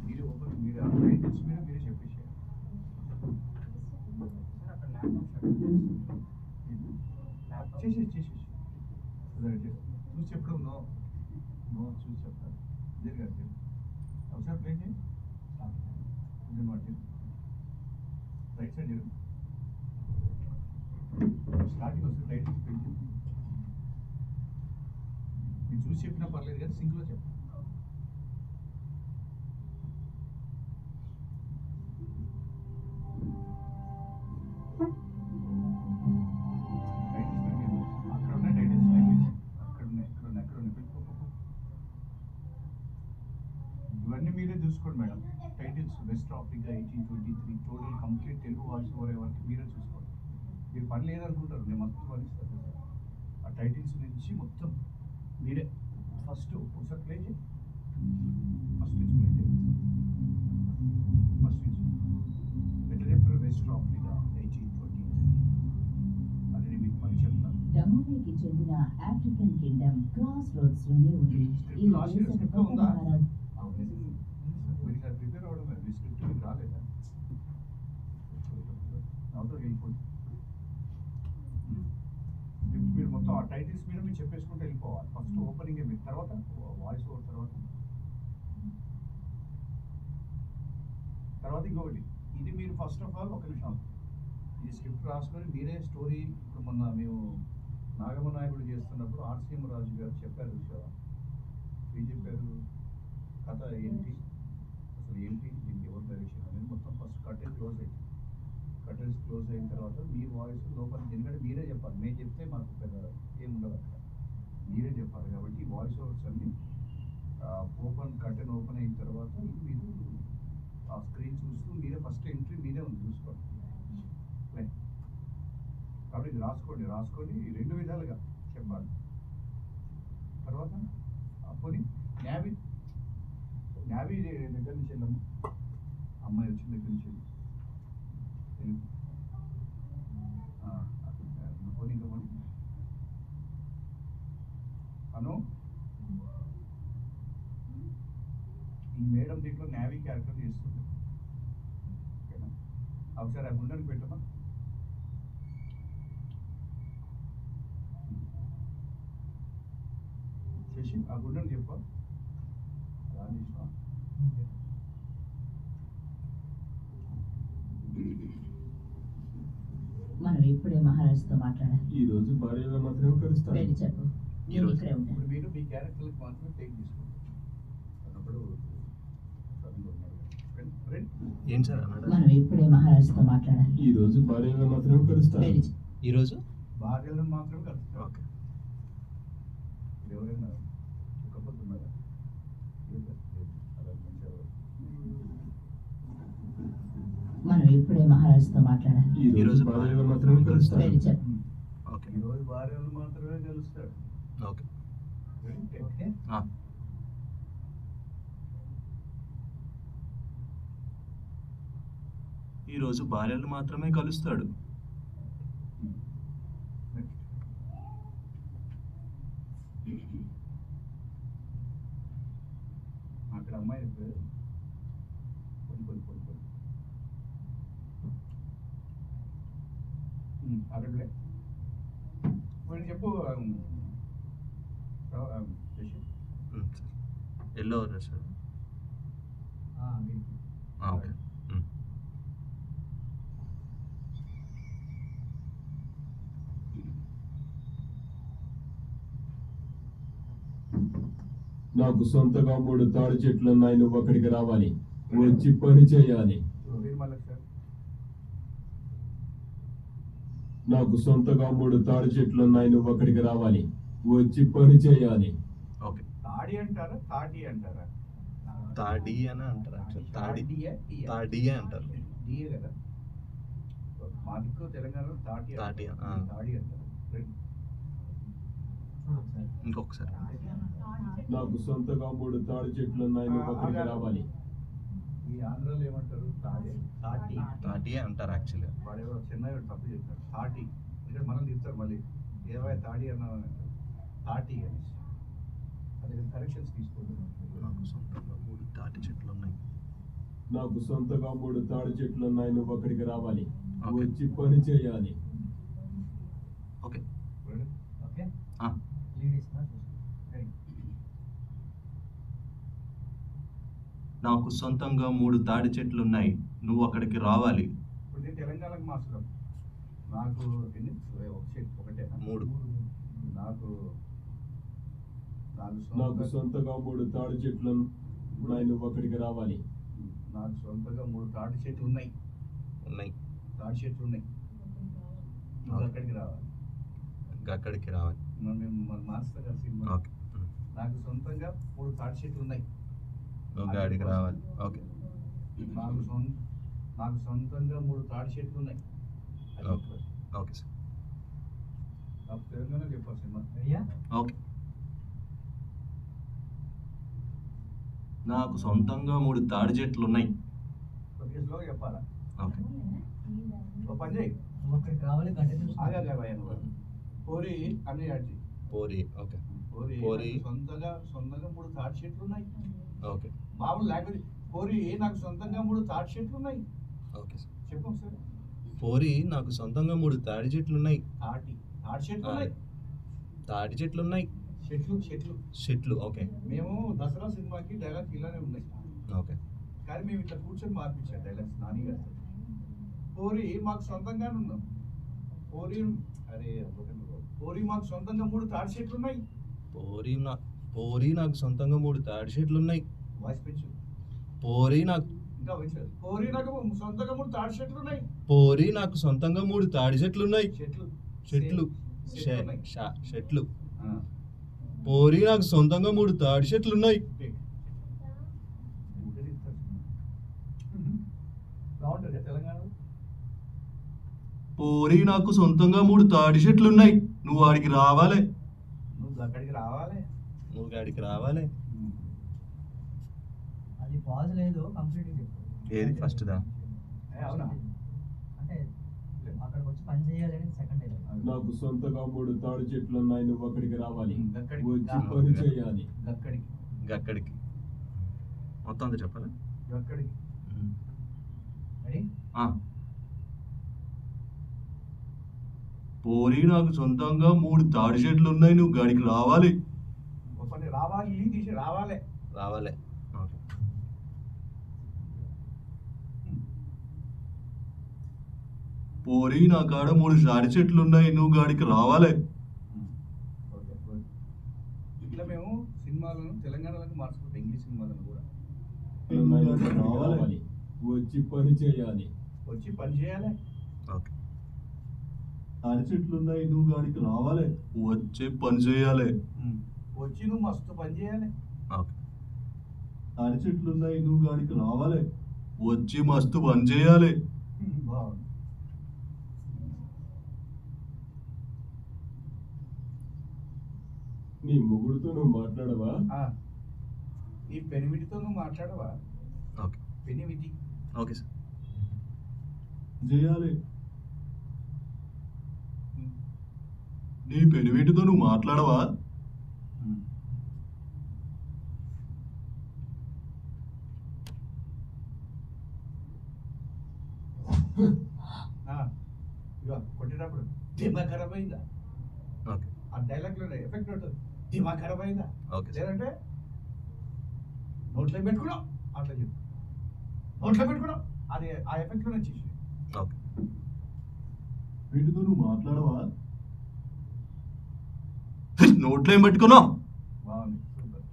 మీరు ఓపెన్ మీరు టైటిల్స్ మీద మీరే చెప్పేసి చేసేసి చూసి చెప్పడం నో నో చూసి చెప్తాను జరిగారు ఒకసారి ప్లే చేయండి వాటి రైట్ సైడ్ జరుగు స్టార్టింగ్ వస్తుంది టైటిల్స్ ప్లే చేయండి మీరు చూసి చెప్పినా పర్లేదు కానీ సింక్లో చెప్పండి ఇవన్నీ మీరే చూసుకోండి madam titles west Africa 1823 total complete Telugu voice over వరకు మీరే చూసుకోండి మీరు పని లేదనుకుంటారు నేను మొత్తం పనిస్తాను ఆ టైటిల్స్ నుంచి మొత్తం మీరే ఫస్ట్ ఒకసారి ప్లే చేయండి ఫస్ట్ నుంచి ప్లే చేయండి ఫస్ట్ నుంచి ఎట్లా చెప్తారు వెస్ట్ ఆఫ్రికా 1823 అనేది మీకు మళ్ళీ చెప్తాను డమోనికి చెందిన ఆఫ్రికన్ కింగ్డమ్ క్రాస్ రోడ్స్ లోనే ఉంది ఈ దేశపు మహారాజు ప్రిపేర్ అవడం స్క్రిప్ట్ మీకు రాలేదా నాతో వెళ్ళిపోండి మీరు మొత్తం ఆ టైటిల్స్ మీద మీరు చెప్పేసుకుంటూ వెళ్ళిపోవాలి ఫస్ట్ ఓపెనింగ్ మీరు తర్వాత వాయిస్ ఓవర్ తర్వాత ఇంకొకటి ఇది మీరు ఫస్ట్ ఆఫ్ ఆల్ ఒక నిమిషం ఈ స్క్రిప్ట్ రాసుకొని మీరే స్టోరీ ఇప్పుడు మొన్న మేము నాగమ్మ నాయకుడు చేస్తున్నప్పుడు ఆర్సీఎం రాజు గారు చెప్పారు చూసావా ఏం చెప్పారు కథ ఏంటి అసలు ఏంటి దీనికి ఎవరు డైరెక్షన్ అనేది మొత్తం ఫస్ట్ కర్టెన్స్ క్లోజ్ అయిన తర్వాత మీ వాయిస్ లోపల ఎందుకంటే మీరే చెప్పాలి మేము చెప్తే మాకు పెద్ద ఏముండదు అక్కడ మీరే చెప్పాలి కాబట్టి వాయిస్ ఓవర్స్ అన్ని కర్టెన్ ఓపెన్ అయిన తర్వాత మీరు ఆ స్క్రీన్ చూస్తూ మీరే ఫస్ట్ ఎంట్రీ మీరే ఉంది చూసుకోండి కాబట్టి ఇది రాసుకొని రెండు విధాలుగా చెప్పాలి తర్వాత పోనీ న్యావీ దగ్గర నుంచి వెళ్ళాము అమ్మాయి వచ్చిన దగ్గర నుంచి పోనీ ఇంకా పోనీ అను ఈ మేడం దీంట్లో న్యావీ క్యారెక్టర్ చేస్తుంది ఓకేనా ఒకసారి ఆ గుండెని పెట్టమా చేసి ఆ గుండెని చెప్పా మనం ఇప్పుడే మహారాజుతో మాట్లాడాలి ఈ రోజు భార్యలో మాత్రమే కలుస్తారు వెళ్ళి చెప్పు నేను ఇక్కడే ఉంటాను ఇప్పుడు మీరు మీ క్యారెక్టర్లకు మాత్రమే టేక్ తీసుకుంటారు అన్నప్పుడు ఏం సార్ అన్నాడు మనం ఇప్పుడే మహారాజుతో మాట్లాడాలి ఈ రోజు భార్యలో మాత్రమే కలుస్తారు వెళ్ళి ఈరోజు భార్యలను మాత్రమే కలుస్తారు ఓకే ఎవరైనా ఒక్కపోతున్నారా మనం ఇప్పుడే మహారాజుతో మాట్లాడాలి ఈ రోజు భార్యలో మాత్రమే కలుస్తారు వెళ్ళి చెప్పు ఓకే ఈరోజు భార్యలు మాత్రమే కలుస్తాడు ఓకే ఈరోజు భార్యలు మాత్రమే కలుస్తాడు అక్కడ అమ్మాయి అక్కడ చెప్పు ఎల్లో సార్ ఓకే నాకు సొంతగా 3 తాడి చెట్లు ఉన్నాయి నువ్వు అక్కడికి రావాలి వచ్చి పని చేయాలి నాకు సొంతగా 3 తాడి చెట్లు ఉన్నాయి నువ్వు అక్కడికి రావాలి వచ్చి పని చేయాలి ఓకే తాడి అంటారా తాటి అంటారా తాడి అని అంటారు యాక్చువల్ తాడి అంటారు డిఏ కదా మా దిక్కు తెలంగాణలో తాటి తాడి అంటారు ఇంకొకసారి నాకు సొంతగా 3 తాడి చెట్లు ఉన్నాయి నువ్వు అక్కడికి రావాలి ఈ ఆంధ్రాలో ఏమంటారు తాటి అంటారు యాక్చువల్గా వాడేవో చెన్నై తప్పు చెప్తారు తాటి ఇక్కడ మనం తిప్పుతారు మళ్ళీ ఏవో తాడి అన్నా తాటి అని అదే కరెక్షన్స్ తీసుకోండి. నాకు సొంతంగా 3 తాటి చెట్లు ఉన్నాయి. నాకు సొంతగా 3 తాడి చెట్లున్నాయి, నువ్వు అక్కడికి రావాలి, ఓకే. వచ్చి పని చేయాలి. ఓకే. ఓకే ఆ, నాకు సొంతంగా 3 తాడి చెట్లు ఉన్నాయి, నువ్వు అక్కడికి రావాలి. ఇప్పుడు నేను తెలంగాణకు మాస్టర్. నాకు ఎన్ని ఒక చెట్టు ఒకటేనా? 3. నాకు నాకు సొంతగా 3 తాడి చెట్లు ఉన్నాయి, నువ్వు అక్కడికి రావాలి. నాకు సొంతగా 3 తాటి చెట్లు ఉన్నాయి. ఉన్నాయి. తాటి చెట్లు ఉన్నాయి. నువ్వు ఓకే. అక్కడికి రావాలి. ఇంకా అక్కడికి రావాలి. మేము మన మాస్టర్ గారి సినిమా. ఓకే. నాకు సొంతంగా 3 తాటి చెట్లు ఉన్నాయి. నువ్వు గాడికి రావాలి. ఓకే. నాకు సొంతంగా 3 తాడి చెట్లు ఉన్నాయి. అది ఓకే. Okay sir. నాకు తెలంగాణ చెప్పాలి సినిమా. ఓకే. నాకు సొంతంగా 3 తాడి చెట్లు ఉన్నాయి. కొద్దిగా స్లోగా చెప్పాలా? ఓకే. ఓ పని చేయి. అక్కడికి రావాలి ఆగా భయ పోరి అన్ని అడిచి పోరి. ఓకే. పోరి పోరి. నాకు సొంతంగా 3 తాటి చెట్లు ఉన్నాయి. ఓకే. మామూలు లాంగ్వేజ్. పోరి నాకు సొంతంగా 3 తాటి చెట్లు ఉన్నాయి. Okay sir. చెప్పు ఒకసారి. పోరి నాకు సొంతంగా 3 తాడి చెట్లు ఉన్నాయి. తాటి చెట్లు ఉన్నాయి. తాడి చెట్లు ఉన్నాయి. చెట్లు చెట్లు. ఓకే. మేము దసరా సినిమాకి డైలాగ్స్ ఇలానే ఉన్నాయి. ఓకే. కానీ మేము ఇట్లా కూర్చొని మార్పించాం డైలాగ్స్ నాని గారితో. పోరి మాకు సొంతంగా ఉన్నాం. పోరి మాకు సొంతంగా 3 తాడి చెట్లు ఉన్నాయి. పోరి నాకు సొంతంగా 3 తాడి చెట్లు ఉన్నాయి. వాయిస్ పెంచు. పోరి నాకు ఇంకా పెంచు. పోరి నాకు సొంతంగా 3 తాడి చెట్లు ఉన్నాయి. పోరి నాకు సొంతంగా 3 తాడి చెట్లు ఉన్నాయి. చెట్లు చెట్లు. ఉన్నాయి. చెట్లు. ఆ. పోరి నాకు సొంతంగా 3 తాడి చెట్లు ఉన్నాయి. బాగుంటుంది తెలంగాణ. పోరి నాకు సొంతంగా 3 తాడి చెట్లు ఉన్నాయి, నువ్వు వాడికి రావాలి. నువ్వు అక్కడికి రావాలి. నువ్వు గాడికి రావాలి. అది పాజ్ లేదు, కంప్లీట్ చెప్పు. ఏది ఫస్ట్ దా? అవునా? అంటే అక్కడికి వచ్చి పని చేయాలి అనేది సెకండ్ డైలాగ్. నాకు సొంతగా 3 తాడి చెట్లున్నాయి, నువ్వు అక్కడికి రావాలి, గక్కడికి. వచ్చి పని చేయాలి. గక్కడికి. గక్కడికి. మొత్తం అంతా చెప్పాలా? గక్కడికి. రెడీ? ఆ. పోరి నాకు సొంతంగా 3 తాడి చెట్లు ఉన్నాయి, నువ్వు గాడికి రావాలి. ఒక పని రావాలి తీసి రావాలి. రావాలి. ఓకే. పోరి నా కాడ 3 తాడి చెట్లు ఉన్నాయి, నువ్వు గాడికి రావాలి. Okay good. ఇట్లా మేము సినిమాలను తెలంగాణలోకి మార్చుకుంటాం, ఇంగ్లీష్ సినిమాలను కూడా. ఉన్నాయి, నువ్వు అక్కడికి రావాలి, వచ్చి పని చేయాలి. వచ్చి పని చేయాలి. ఓకే. తాడి చెట్లు ఉన్నాయి, నువ్వు గాడికి రావాలి, వచ్చి పని చేయాలి. వచ్చి నువ్వు మస్తు పని చేయాలి. ఓకే. తాడి చెట్లు ఉన్నాయి, నువ్వు గాడికి రావాలి, వచ్చి మస్తు పని చేయాలి. బాగుంది. నీ మొగుడుతో నువ్వు మాట్లాడవా? ఈ పెనిమిటితో నువ్వు మాట్లాడవా? ఓకే. పెనిమిటి. Okay sir. చేయాలి. నీ పెనిమిటితో నువ్వు మాట్లాడవా? ఇక కొట్టేటప్పుడు దిమాగ్ ఖరాబ్ అయిందా? ఓకే. ఆ డైలాగ్లో ఎఫెక్ట్ ఉంటుంది. దిమాగ్ ఖరాబ్ అయిందా? Okay sir. లేదంటే నోట్లో పెట్టుకున్నావు అట్లా చెప్పు. నోట్లో పెట్టుకున్నావు అది ఆ ఎఫెక్ట్లోనే చేసి. ఓకే. వీటితో నువ్వు మాట్లాడవా? నోట్లో ఏం పెట్టుకున్నావు? బాగుంది, సూపర్.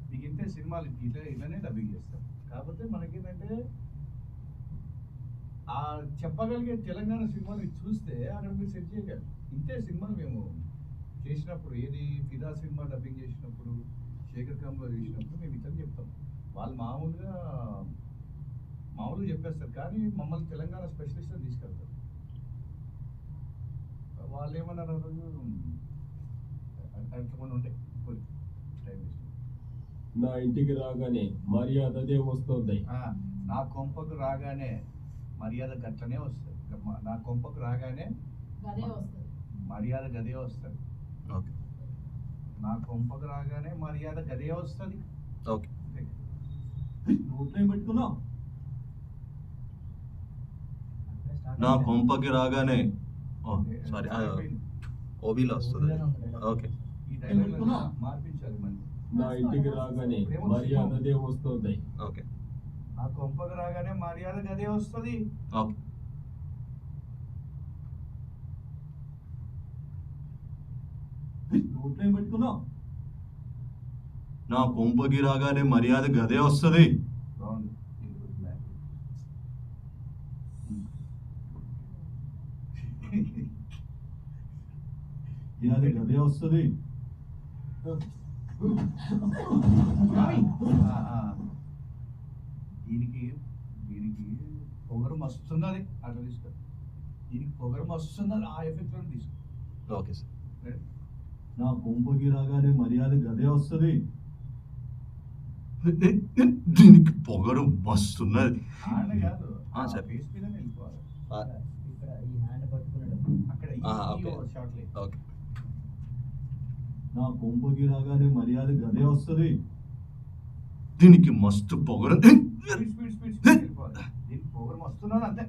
మీకు ఇంతే సినిమాలు ఇట్లానే డబ్బింగ్ చేస్తాం. కాకపోతే మనకేంటంటే ఆ చెప్పగలిగే తెలంగాణ సినిమాలు చూస్తే అక్కడ మీరు సెట్ చేయగలరు. ఇంతే సినిమాలు మేము చేసినప్పుడు, ఏది ఫిదా సినిమా డబ్బింగ్ చేసినప్పుడు, శేఖర్ కమ్లో చేసినప్పుడు మేము ఇట్లా చెప్తాం. వాళ్ళు మామూలుగా చెప్పేస్తారు, కానీ మమ్మల్ని తెలంగాణ స్పెషలిస్ట్ తీసుకెళ్తారు. వాళ్ళు ఏమన్నారు ఆ రోజు, అంతమంది ఉంటాయి టైం వేస్ట్. నా ఇంటికి రాగానే మర్యాద అదే వస్తుంది. నా కొంపకు రాగానే మర్యాద గట్లనే వస్తుంది. నా కొంపకు రాగానే గదే వస్తుంది. మర్యాద గదే వస్తుంది. ఓకే. నా కొంపకు రాగానే మర్యాద గదే వస్తుంది. ఓకే. నోట్లో ఏం పెట్టుకున్నావు? అక్కడే స్టార్ట్ నా అయింది. కొంపకి రాగానే సారీ ఓబీలో వస్తుంది. ఓబీలోనే ఉంది డైలాగ్. ఓకే. ఈ డైలాగ్ మార్పించాలి మళ్ళీ. నా ఇంటికి రాగానే మర్యాదదే వస్తుంది. ఓకే. నా కొంపకు రాగానే మర్యాద గదే వస్తుంది. ఓకే. నోట్లో ఏం పెట్టుకున్నావు? నా కొంపకి రాగానే మర్యాద గదే వస్తుంది. బాగుంది. ఇది బ్లాక్. మర్యాద గదే వస్తుంది. దీనికి దీనికి పొగరు మస్తున్నది అట్లా తీసుకో. దీనికి పొగరు మస్తున్నది ఆ ఎఫెక్ట్ తీసుకో. Okay sir. Ready? నా కొంపకి రాగానే మర్యాద గదే వస్తుంది. దీనికి పొగరు మస్తున్నది. ఆడనే కాదు సార్. ఫేస్ మీదనే వెళ్ళిపోవాలి. ఇక్కడ ఈ హ్యాండ్ పట్టుకున్నాడు. అక్కడ ఓకే. షార్ట్ లేదు. ఓకే. నా కొంపకి రాగానే మర్యాద గదే వస్తుంది. దీనికి మస్తు పొగరు. స్పీడ్ వెళ్ళిపోవాలి. దీనికి పొగరు మస్తున్నది అంతే.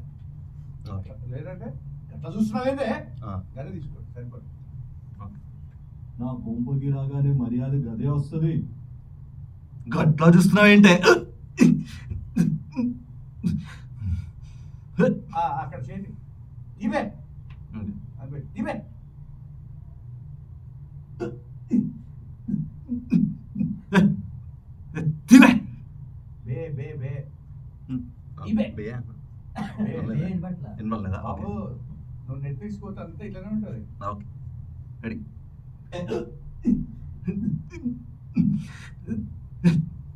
ఓకే. లేదంటే ఎట్లా చూస్తున్నావేందే ఆ. గదే తీసుకోండి సరిపోదు. నా కొంపకి రాగానే మర్యాద గదే వస్తుంది. గట్లా చూస్తున్నావేంటే? అక్కడ చేయండి. ఇవే అది ఇవే తినే బే బే బే ఇవే బే ఏం పట్ల వినపడలేదా? బాబు ఓకే. నువ్వు నెట్ఫ్లిక్స్ పోతే అంతా ఇట్లానే ఉంటుంది. ఓకే. రెడీ.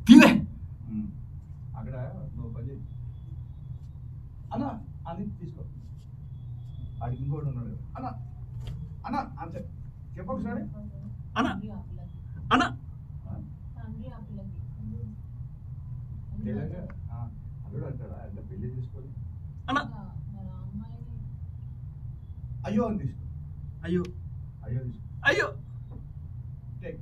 తినే అక్కడ నువ్వు పని చేయి. అన్న అది తీసుకో. ఆడికి ఇంకోటి ఉన్నాడు. అన్న అన్న అంతే చెప్పొకసారి. అన్న అన్న తెలంగాణ అల్లుడు అంటాడా అంటే పెళ్లి చేసుకొని అన్న అయ్యో అని తీసుకో. అయ్యో అయ్యో తీసుకో. అయ్యో టేక్.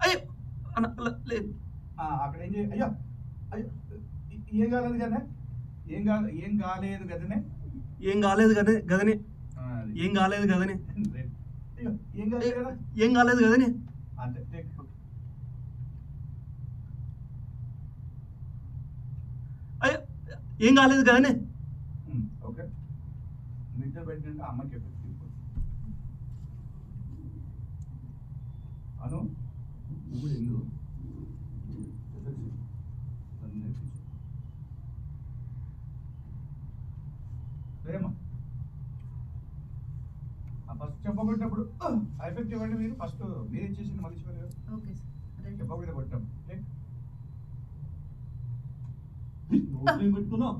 అయ్యో అన్న లేదు. అక్కడ ఏం చేయ అయ్యో అయ్యో ఏం కాలేదు కదా ఏం కాలేదు కదనే. ఏం కాలేదు కదే గదని. అది. ఏం కాలేదు కదని. అయ్యో ఏం కాలేదు కదా ఏం కాలేదు కదని. అంతే టేక్. అయ్యో ఏం కాలేదు కదని. ఓకే నిద్ర పెట్టినట్టు అమ్మకి ఎఫెక్ట్ తీసుకో. అను నువ్వు కూడా ఇల్లు సరేమ్మా. ఫస్ట్ చెప్పబడినప్పుడు ఎఫెక్ట్ ఇవ్వండి. మీరు ఫస్ట్ మీరు ఇచ్చేసింది మళ్ళీ చెప్పారు కదా. ఓకే సార్ చెప్పబడి కొట్టాం. నోట్లో ఏం పెట్టుకున్నావు?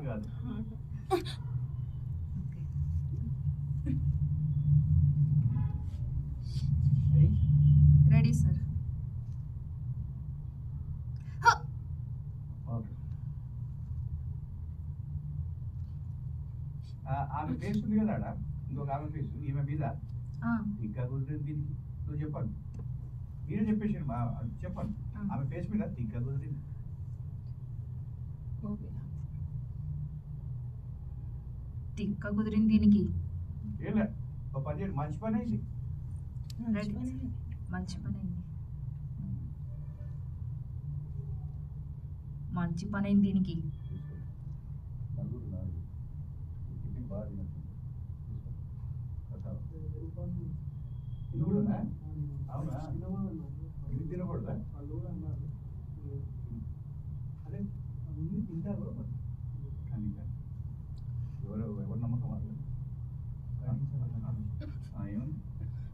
కాదు రెడీ సార్ ఓకే. ఆమె ఫేస్ ఉంది కదా ఆడ ఇంకొక ఆమె ఫేస్ ఈమె మీద ఇంకా కుదిరింది దీనికి నువ్వు చెప్పాలి. మీరే చెప్పేసి చెప్పండి. ఆమె ఫేస్ మీద ఇంకా కుదిరింది. తిక్క కుదిరింది దీనికి. ఏలే ఒక పని చేయండి. మంచి పని అయింది. రెడీ మంచి పని అయింది. మంచి పని అయింది దీనికి. ఇది కూడా అవునా? ఇది తినకూడదా? అదే ముందు తింటారు కానీ ఎవరు నమ్మకం వాళ్ళు ఏముంది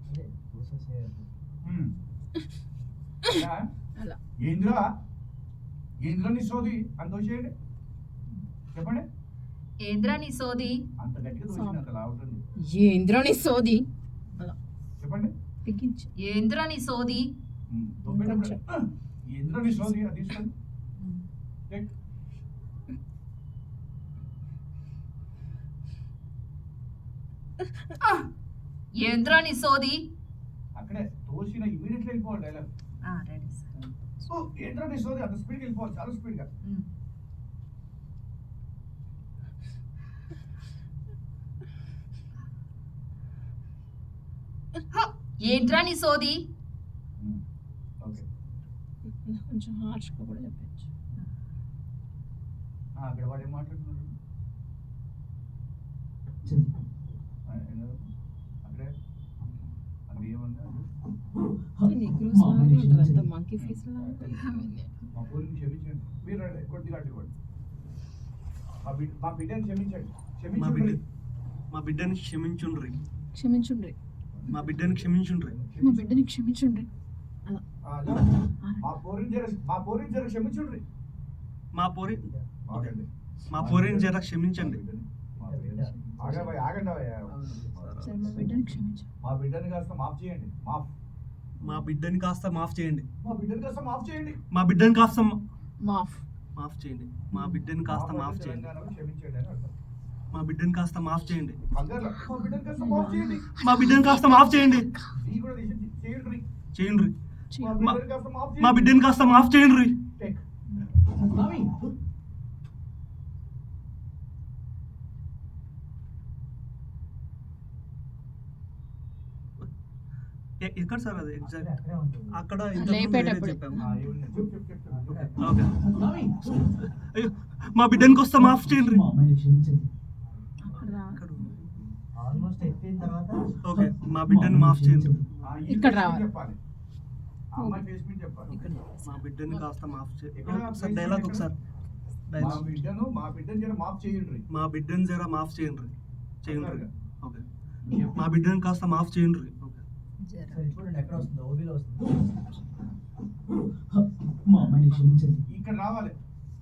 అదే ప్రాసెస్ చేయాలి. అలా. ఏంద్రా ఏంద్రా నీ సోది అంత వచ్చేయండి చెప్పండి. ఏంద్రా నీ సోది. అంత గట్టిగా తోచింది అంత లావుతుంది ఏంద్రా నీ సోది. చెప్పండి. బిగించు. ఏంద్రా నీ సోది దొబ్బేటప్పుడు ఏంద్రా నీ సోది అది తీసుకోండి టేక్. ఏంద్రా నీ సోది అక్కడే తోసిన ఇమీడియట్లీ వెళ్ళిపోవాలి డైలాగ్. రెడీ సార్ ఏంట్రా నీ సోది అంత స్పీడ్గా వెళ్ళిపోవాలి, చాలా స్పీడ్గా. ఏంట్రా నీ సోది ఓకే కొంచెం హార్ష్గా కూడా చెప్పచ్చు. అక్కడ వాడు ఏం మాట్లాడుతున్నాడు అక్కడే అక్కడ ఏమన్నా నిగ్రూస్ లాగా ఉంటారు, మంకీ ఫేస్ లాగా. మా పోలిని క్షమించండి, మీరు కొద్దిగా అడ్డుకోండి. మా బిడ్డని క్షమించండి, క్షమించండి. మా బిడ్డని క్షమించుండ్రి. క్షమించుండ్రి. మా బిడ్డని క్షమించుండ్రి. మా బిడ్డని క్షమించుండ్రి. మా పోరిని జర క్షమించండి. మా పోరి ఆగండి, మా పోరిని జర క్షమించండి. ఆగండి సరే మా బిడ్డని క్షమించు. మా బిడ్డని కాస్త మాఫ్ చేయండి. మా బిడ్డని కాస్త మాఫ్ చేయండి. మా బిడ్డని కాస్త మాఫ్ చేయండి. మా బిడ్డని కాస్త మాఫ్ మాఫ్ చేయండి. మా బిడ్డని కాస్త మాఫ్ చేయండి. తెలంగాణలో క్షమించండి అని అర్థం. మా బిడ్డని కాస్త మాఫ్ చేయండి. కంగారులో, మా బిడ్డని కాస్త మాఫ్ చేయండి. మా బిడ్డని కాస్త మాఫ్ చేయండి. ఈ కూడా చేయండి. చేయండి. మా బిడ్డని కాస్త మాఫ్ మా చేయండి. బిడ్డని కాస్త మాఫ్ చేయండి. టేక్. ఎక్కడ సార్ అది ఎగ్జాక్ట్? అక్కడే ఉంటుంది. అక్కడ లేపేటప్పుడు. చెప్పాము. చెప్పు. ఓకే. అయ్యో మా బిడ్డని కాస్త మాఫ్ చేయండి. అక్కడ రా. అక్కడ. ఆల్మోస్ట్ ఎక్కిన తర్వాత ఓకే మా బిడ్డని మాఫ్ చేయండి. ఇక్కడ రావాలి. చెప్పాలి. ఆ అమ్మాయి ఫేస్ మీద చెప్పాలి. ఇక్కడ మా బిడ్డని కాస్త మాఫ్ చేయండి. ఎక్కడ? ఒకసారి డైలాగ్ ఒకసారి. మా బిడ్డని జర మాఫ్ చేయండి. మా బిడ్డని జర మాఫ్ చేయండి. చేయండి. ఓకే మా బిడ్డని కాస్త మాఫ్ చేయండి. ఓకే సరే చూడండి ఎక్కడ వస్తుందో, ఓబీలో వస్తుంది. ఇక్కడ రావాలి.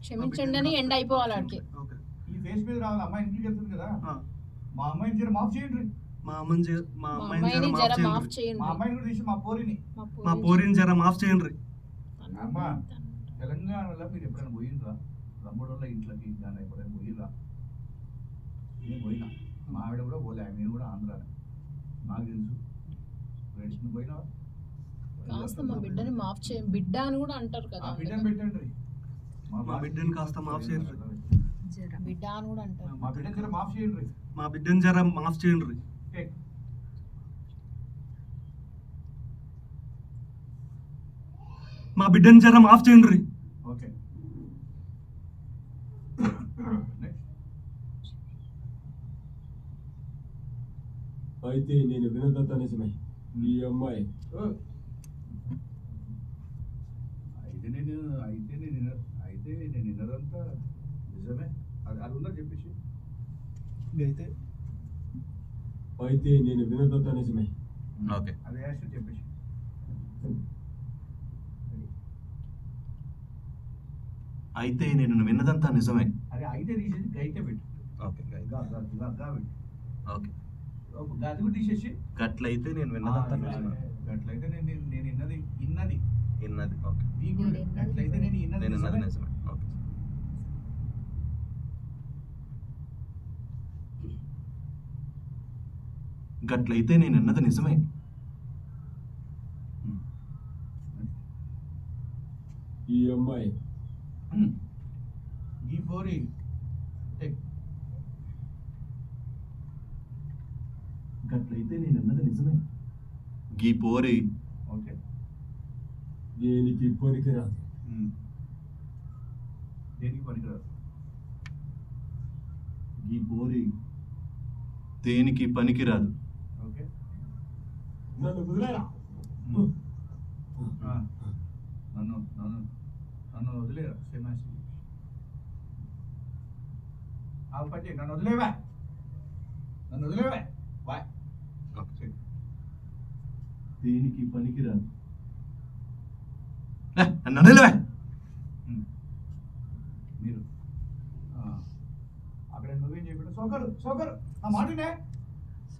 క్షమించండి అని ఎండ్ అయిపోవాలి ఆడికి. ఓకే ఈ ఫేస్ మీద రావాలి. అమ్మాయి ఇంటికి వెళ్తుంది కదా, ఆ. మా అమ్మాయిని జర మాఫ్ చేయండి. మా అమ్మాయిని మా అమ్మాయిని అమ్మాయిని జర జర మాఫ్ మాఫ్ చేయండి. చేయండి. మా అమ్మాయిని కూడా తీసి మా పోరిని. మా పోరిని జర మాఫ్ చేయండి. అమ్మా తెలంగాణలో మీరు ఎప్పుడైనా పోయిండ్రా? తమ్ముడుల ఇంట్లోకి కానీ ఎప్పుడైనా పోయిర్రా? నేను పోయినా, మా ఆవిడ కూడా పోలే, మేము కూడా ఆంధ్రానే, నాకు తెలుసు. ఫ్రెండ్స్ని పోయినా కాస్త మా బిడ్డని మాఫ్ చేయండి. బిడ్డ అని కూడా అంటారు కదా. ఆ బిడ్డని పెట్టండి. మా బిడ్డని కాస్త మాఫ్ చేయండి. బిడ్డ అని కూడా అంటారు. మా బిడ్డని జర మాఫ్ చేయండి. మా బిడ్డని జర మాఫ్ చేయండి. టేక్. మా బిడ్డని జర మాఫ్ చేయండి. Okay next. అయితే నేను వినదంత నిజమే. ఈ అమ్మాయి అయితే నేను విన్నదంతా నిజమే. అది ఉందా చెప్పేసి. అయితే నేను వినదంత నిజమే. ఓకే అది యాక్షన్ చెప్పేసి. అయితే నేను విన్నదంతా నిజమే. అది అయితే తీసేసి గైతే పెట్టు. ఓకే గా పెట్టు. ఓకే గది కూడా తీసేసి గట్లయితే నేను విన్నదంతా నిజమే. అట్లయితే నేను ఇన్నది విన్నది. ఓకే ఈ కూడా అట్లయితే నేను నేను ఇన్నది విన్నది నిజమే. నిజమే. ఓకే గట్లయితే నేను విన్నది నిజమే. ఈ అమ్మాయి ఈ పోరి టేక్. గట్లయితే నేను విన్నది నిజమే. గీ పోరి ఓకే దేనికి పనికిరాదు. దేనికి పనికిరాదు. గీ పోరి దేనికి పనికిరాదు. ఓకే నన్ను వదిలేరా. నన్ను నన్ను నన్ను వదిలేరా? సేమ్ పట్టి నన్ను వదిలేవా? నన్ను వదిలేవా? బాయ్. ఓకే దేనికి పనికిరాదు. నన్ను వదిలేవా? మీరు అక్కడ నువ్వేం చెప్పాడు? సౌకరు నా మాటనే.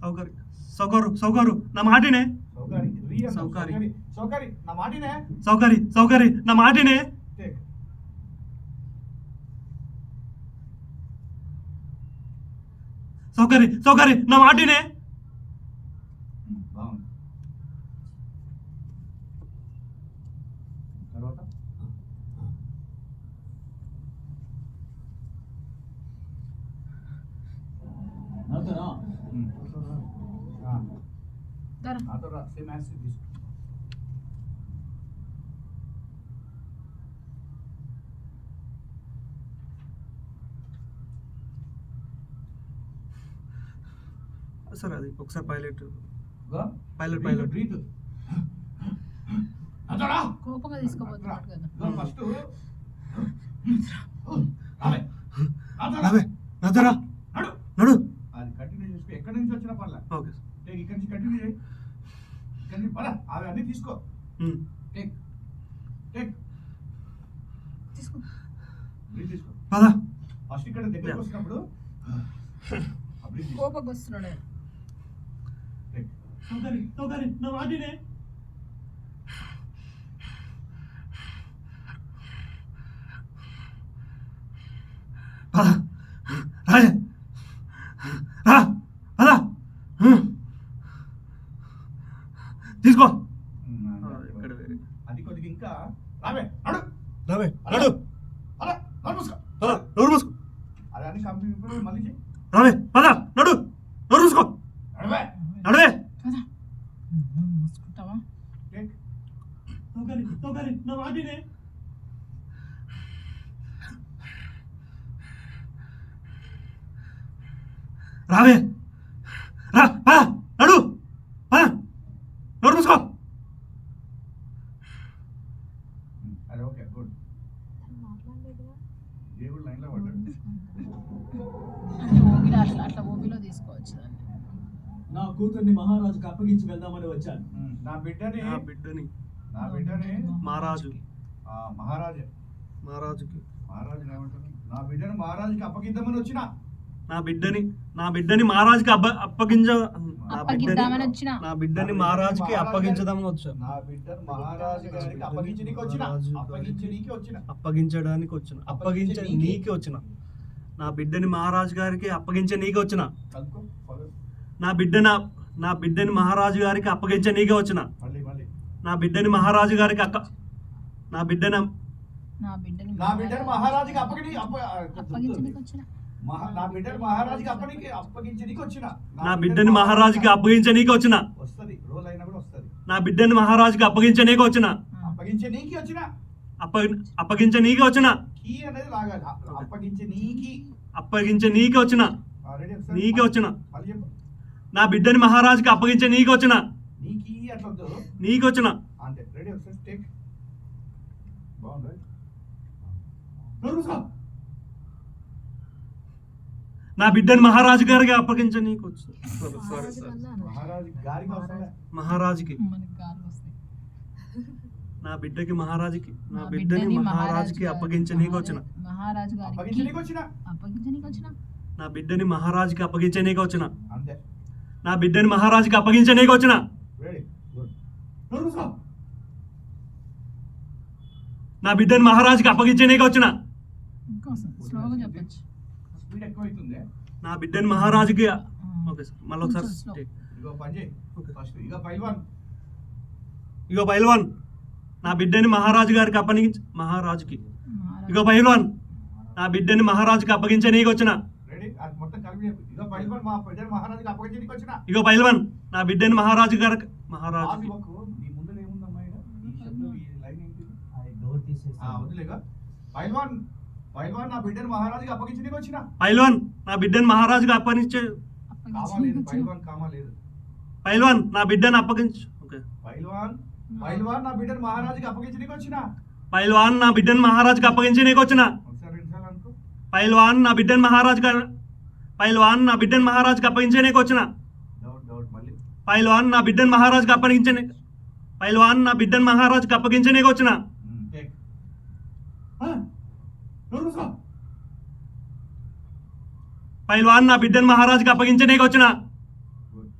సౌకరు నా మాటనే. సౌకర్యం ఫ్రీ అన్నావు. సౌకారి. సౌకారి నా మాటినే. సౌకర్య నా మాటినే. టేక్. సౌకర్య నా మాటినే. బాగుంది. తర్వాత ధర. నాతో రా. సేమ్ యాస్ తీసుకో. సార్ అది ఒకసారి పైలట్ గా. Pilot breath, pilot breath. నాతో రా. కోపంగా తీసుకోబోతున్నాడు కదా. గా ఫస్ట్. రావే. నాతో రా. రావే నాదరా నడు. నడు. అది కంటిన్యూ చేసుకో. ఎక్కడి నుంచి వచ్చినా పర్లే. Okay take. ఇక్కడి నుంచి కంటిన్యూ చేయి. ఇక్కడి నుంచి పద. అవి అన్నీ తీసుకో. టేక్. టేక్. తీసుకో. బ్రీత్ తీసుకో. పద. ఫస్ట్ ఇక్కడ దగ్గరికి వచ్చినప్పుడు ఆ బ్రీత్ తీసుకో. కోపంగా వస్తున్నాడు ఆయన. టేక్. సౌకర్య నా మాటినే. పద. రాయే రా పద. తీసుకో. ఇక్కడ వేరే. అది కొద్దిగా ఇంకా రావే. నడు. రావే నడు. అలా నడు మూసుకో. పద నోరు మూసుకో. అది అన్ని కంపెనీ ఇప్పుడు మళ్ళీ చేయి. రావే పద నడు. నోరు మూసుకో. నడవే. నడవే. కదా. మూసుకుంటావా? టేక్. సౌకర్య నా మాటినే. రావే రా పద నడు. పద నోరు మూసుకో. అది ఓకే గుడ్. దేవుడు లైన్లో పడ్డాడు. అంటే ఓబీలో అట్లా ఓబీలో తీసుకోవచ్చు దాన్ని. నా కూతుర్ని మహారాజుకు అప్పగించి వెళ్దామని వచ్చాను. నా బిడ్డని నా బిడ్డని మహారాజు మహారాజు మహారాజుకి ఏమంటారు? నా బిడ్డను మహారాజుకి అప్పగిద్దామని వచ్చిన. నా బిడ్డని మహారాజుకి అప్పగిద్దామని వచ్చిన. నా బిడ్డని మహారాజుకి అప్పగించదామని వచ్చా. నా బిడ్డను మహారాజు గారికి అప్పగించనీకి వచ్చిన. అప్పగించడానికి వచ్చిన. అప్పగించనీకి వచ్చిన. నా బిడ్డని మహారాజు గారికి అప్పగించనీకి వచ్చిన. కలుపుకో. ఫాలో. నా బిడ్డని మహారాజు గారికి అప్పగించనీకి వచ్చిన. మళ్ళీ మళ్ళీ. నా బిడ్డని మహారాజు గారికి నా బిడ్డని మహారాజుకి అప్పగించనీకి వచ్చిన. నా బిడ్డను మహారాజుకి అప్పగించనీకి వచ్చిన. నా బిడ్డని మహారాజుకి అప్పగించనీకి వచ్చిన. వస్తది. రోల్ అయినా కూడా వస్తది. నా బిడ్డని మహారాజుకి అప్పగించనీకి వచ్చిన. అప్పగించనీకి వచ్చిన. అప్పగించనీకి వచ్చిన. కీ అనేది లాగాలి. అప్పగించనీకి. అప్పగించనీకి వచ్చిన. రెడీ. నీకే వచ్చిన. మళ్ళీ చెప్పు. నా బిడ్డని మహారాజుకి అప్పగించనీకి వచ్చిన. నీకి అట్లా వద్దు. నీకు వచ్చిన. అంతే. రెడీ. ఒకసారి టేక్. బాగుంది. నా బిడ్డని మహారాజు గారికి అప్పగించనీకి వచ్చిన. మహారాజు గారికి అవసరం. మహారాజుకి. మనకి గాలి వస్తాయి. నా బిడ్డని మహారాజుకి అప్పగించనీకి వచ్చిన. మహారాజు గారికి అప్పగించనీకి వచ్చిన. అప్పగించనీకి వచ్చిన. నా బిడ్డని మహారాజుకి అప్పగించనీకి వచ్చిన. అంతే. నా బిడ్డని మహారాజుకి అప్పగించనీకి వచ్చిన. రెడీ. గుడ్. నా బిడ్డని మహారాజుకి అప్పగించనీకి వచ్చిన. ఇంకోసారి స్లోగా చెప్పచ్చు. స్పీడ్ ఎక్కువ అవుతుంది. నా బిడ్డని మహారాజుకి ఓకే సార్ మళ్ళీ ఒకసారి take. ఇగో పని చేయి. ఓకే. ఫస్ట్ ఇగో పైల్వాన్. ఇగో పైల్వాన్ నా బిడ్డని మహారాజు గారికి మహారాజుకి. ఇగో పైల్వాన్ నా బిడ్డని మహారాజుకి అప్పగించనీకి వచ్చిన. రెడీ. అది మొత్తం కలిపి చెప్పు. ఇగో పైల్వాన్ మా బిడ్డను మహారాజుకి అప్పగించనీకి వచ్చిన. ఇగో పైల్వాన్ నా బిడ్డని మహారాజు గారికి మహారాజుకి. ఆగి ఒక్క. నీ ముందర ఏముందమ్మా ఈడ? ఈ శబ్దం ఈ లైన్ ఏంటిది? అది డోర్ తీసేసి వదిలేగా. పైల్వాన్ నా బిడ్డను మహారాజుకి అప్పగించనీకి వచ్చిన. పైల్వాన్ నా బిడ్డని మహారాజుకి అప్పగించే. కామాలేదు. పైల్వాన్ కామాలేదు. పైల్వాన్ నా బిడ్డని అప్పగించు. ఓకే. పైల్వాన్ నా బిడ్డను మహారాజుకి అప్పగించనీకి వచ్చిన. పైల్వాన్ నా బిడ్డని మహారాజుకి అప్పగించనీకి వచ్చిన. ఒకసారి రెండుసార్లు అనుకో. పైల్వాన్ నా బిడ్డని మహారాజుకి అప్పగించనీకి వచ్చిన. డౌట్ మళ్ళీ. పైల్వాన్ నా బిడ్డని మహారాజుకి అప్పగించనీకి వచ్చిన. టేక్. పైల్వాన్ నా బిడ్డని మహారాజుకి అప్పగించనీకి వచ్చిన. గుడ్.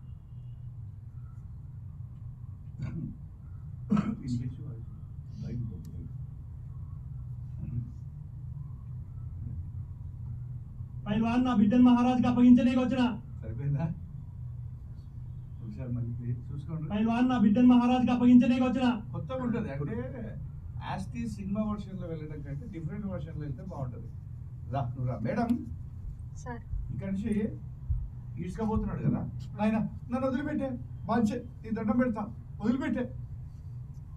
పైల్వాన్ నా బిడ్డని మహారాజుకి అప్పగించడానికి వచ్చిన. సరిపోయిందా? ఒకసారి మళ్ళీ ప్లీజ్ చూసుకోండి. పైల్వాన్ నా బిడ్డని మహారాజుకి అప్పగించడానికి వచ్చిన. కొత్తగా ఉంటుంది అంటే యాస్టీ సినిమా వర్షన్లో వెళ్ళడం కంటే డిఫరెంట్ వర్షన్లో వెళ్తే బాగుంటుంది. రా నువ్వు రా. మేడం సార్ ఇక్కడి నుంచి ఈడ్చుకోబోతున్నాడు కదా, నాయన నన్ను వదిలిపెట్టే, మంచి నీ దండం పెడతా, వదిలిపెట్టే.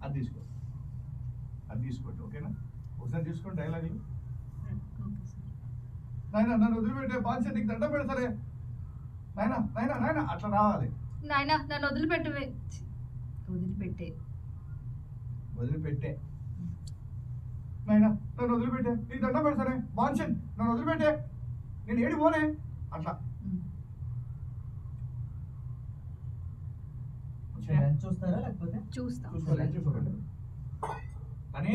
అది తీసుకో, అది తీసుకోండి. ఓకేనా? ఒకసారి చూసుకోండి డైలాగులు. నాయన నన్ను వదిలిపెట్టే, బాధ్యత నీకు దండం పెడతారే, నాయన నాయన నాయన అట్లా రావాలి. నాయనా నన్ను వదిలిపెట్టవే. వదిలిపెట్టే. వదిలిపెట్టే. నాయన నన్ను వదిలిపెట్టే, నీకు దండం పెడతారే, బాధ్యత నన్ను వదిలిపెట్టే, నేను ఏడి పోనే అట్లా. లంచ్ చూస్తారా లేకపోతే చూస్తాం. చూసుకోవాలి, చూసుకోండి. అని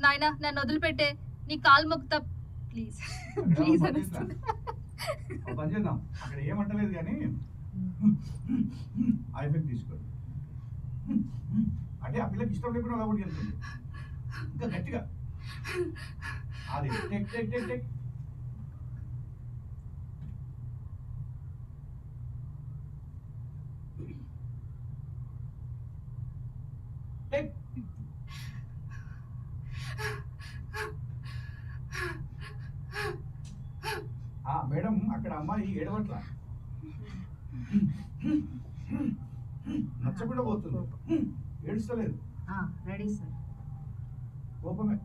నాయనా నన్ను వదిలిపెట్టే, నీ కాలు మొక్కుతా ప్లీజ్ ప్లీజ్ అనిస్తుంది. ఒక పని చేద్దాం, అక్కడ ఏమంటలేదు కానీ ఆ ఎఫెక్ట్ తీసుకోండి. అంటే ఆ పిల్లకి ఇష్టం లేకుండా అలా కూడా వెళ్తుంది. ఇంకా గట్టిగా అది tech tech tech tech. Tech. Madam అక్కడ అమ్మాయి ఏడవట్ల, నచ్చకుండా పోతుంది, ఏడుస్తలేదు, రెడీ సార్. కోపమే.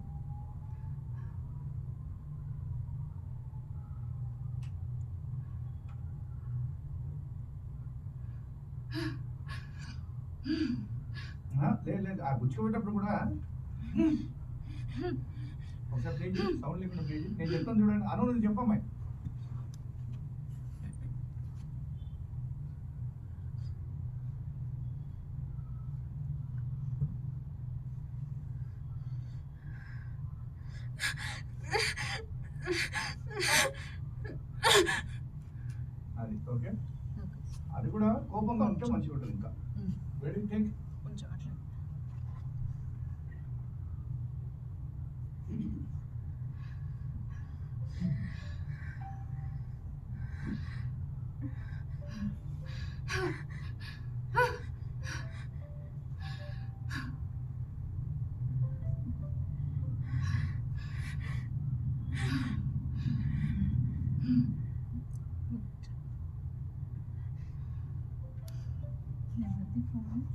లేదు లేదు, ఆ గుచ్చుకోబెట్టప్పుడు కూడా ఒకసారి ప్లేజ్ సౌండ్ లేకుండా ప్లేజ్. నేను చెప్తాను చూడండి. అను నువ్వు చెప్పమ్మాయి. అది ఓకే. అది కూడా కోపంగా ఉంటే మంచిగా ఉంటుంది. ఇంకా వెరీ టేక్. కొంచెం అట్లా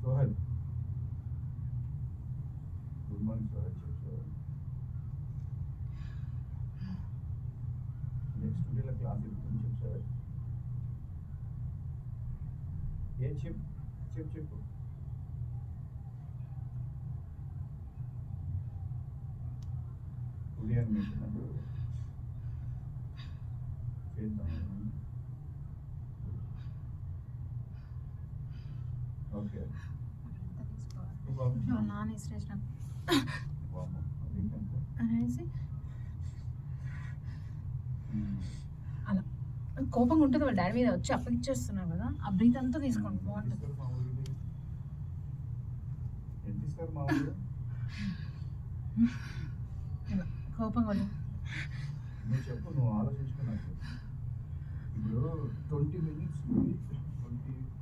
Sohail, good morning Sohail. Next డేలో క్లాస్ ఇస్తుంది చెప్పు సోహెల్. ఏం చెప్పు చెప్పు చెప్పు. టుడే అనిమేషన్ చేద్దాం. ఓకే. వాళ్ళ నాన్న ఇసిరేసిన అనేసి అలా కోపంగా ఉంటుంది వాళ్ళ డాడీ మీద వచ్చి అప్పగిచ్చేస్తున్నావు కదా, ఆ బ్రీత్ అంతా తీసుకోండి బాగుంటుంది. ఎంత ఇస్తారు మామూలుగా? ఇలా కోపంగా ఉంది. నువ్వు చెప్పు, నువ్వు ఆలోచించుకున్నావు. ఇప్పుడు 20 minutes 30 minutes.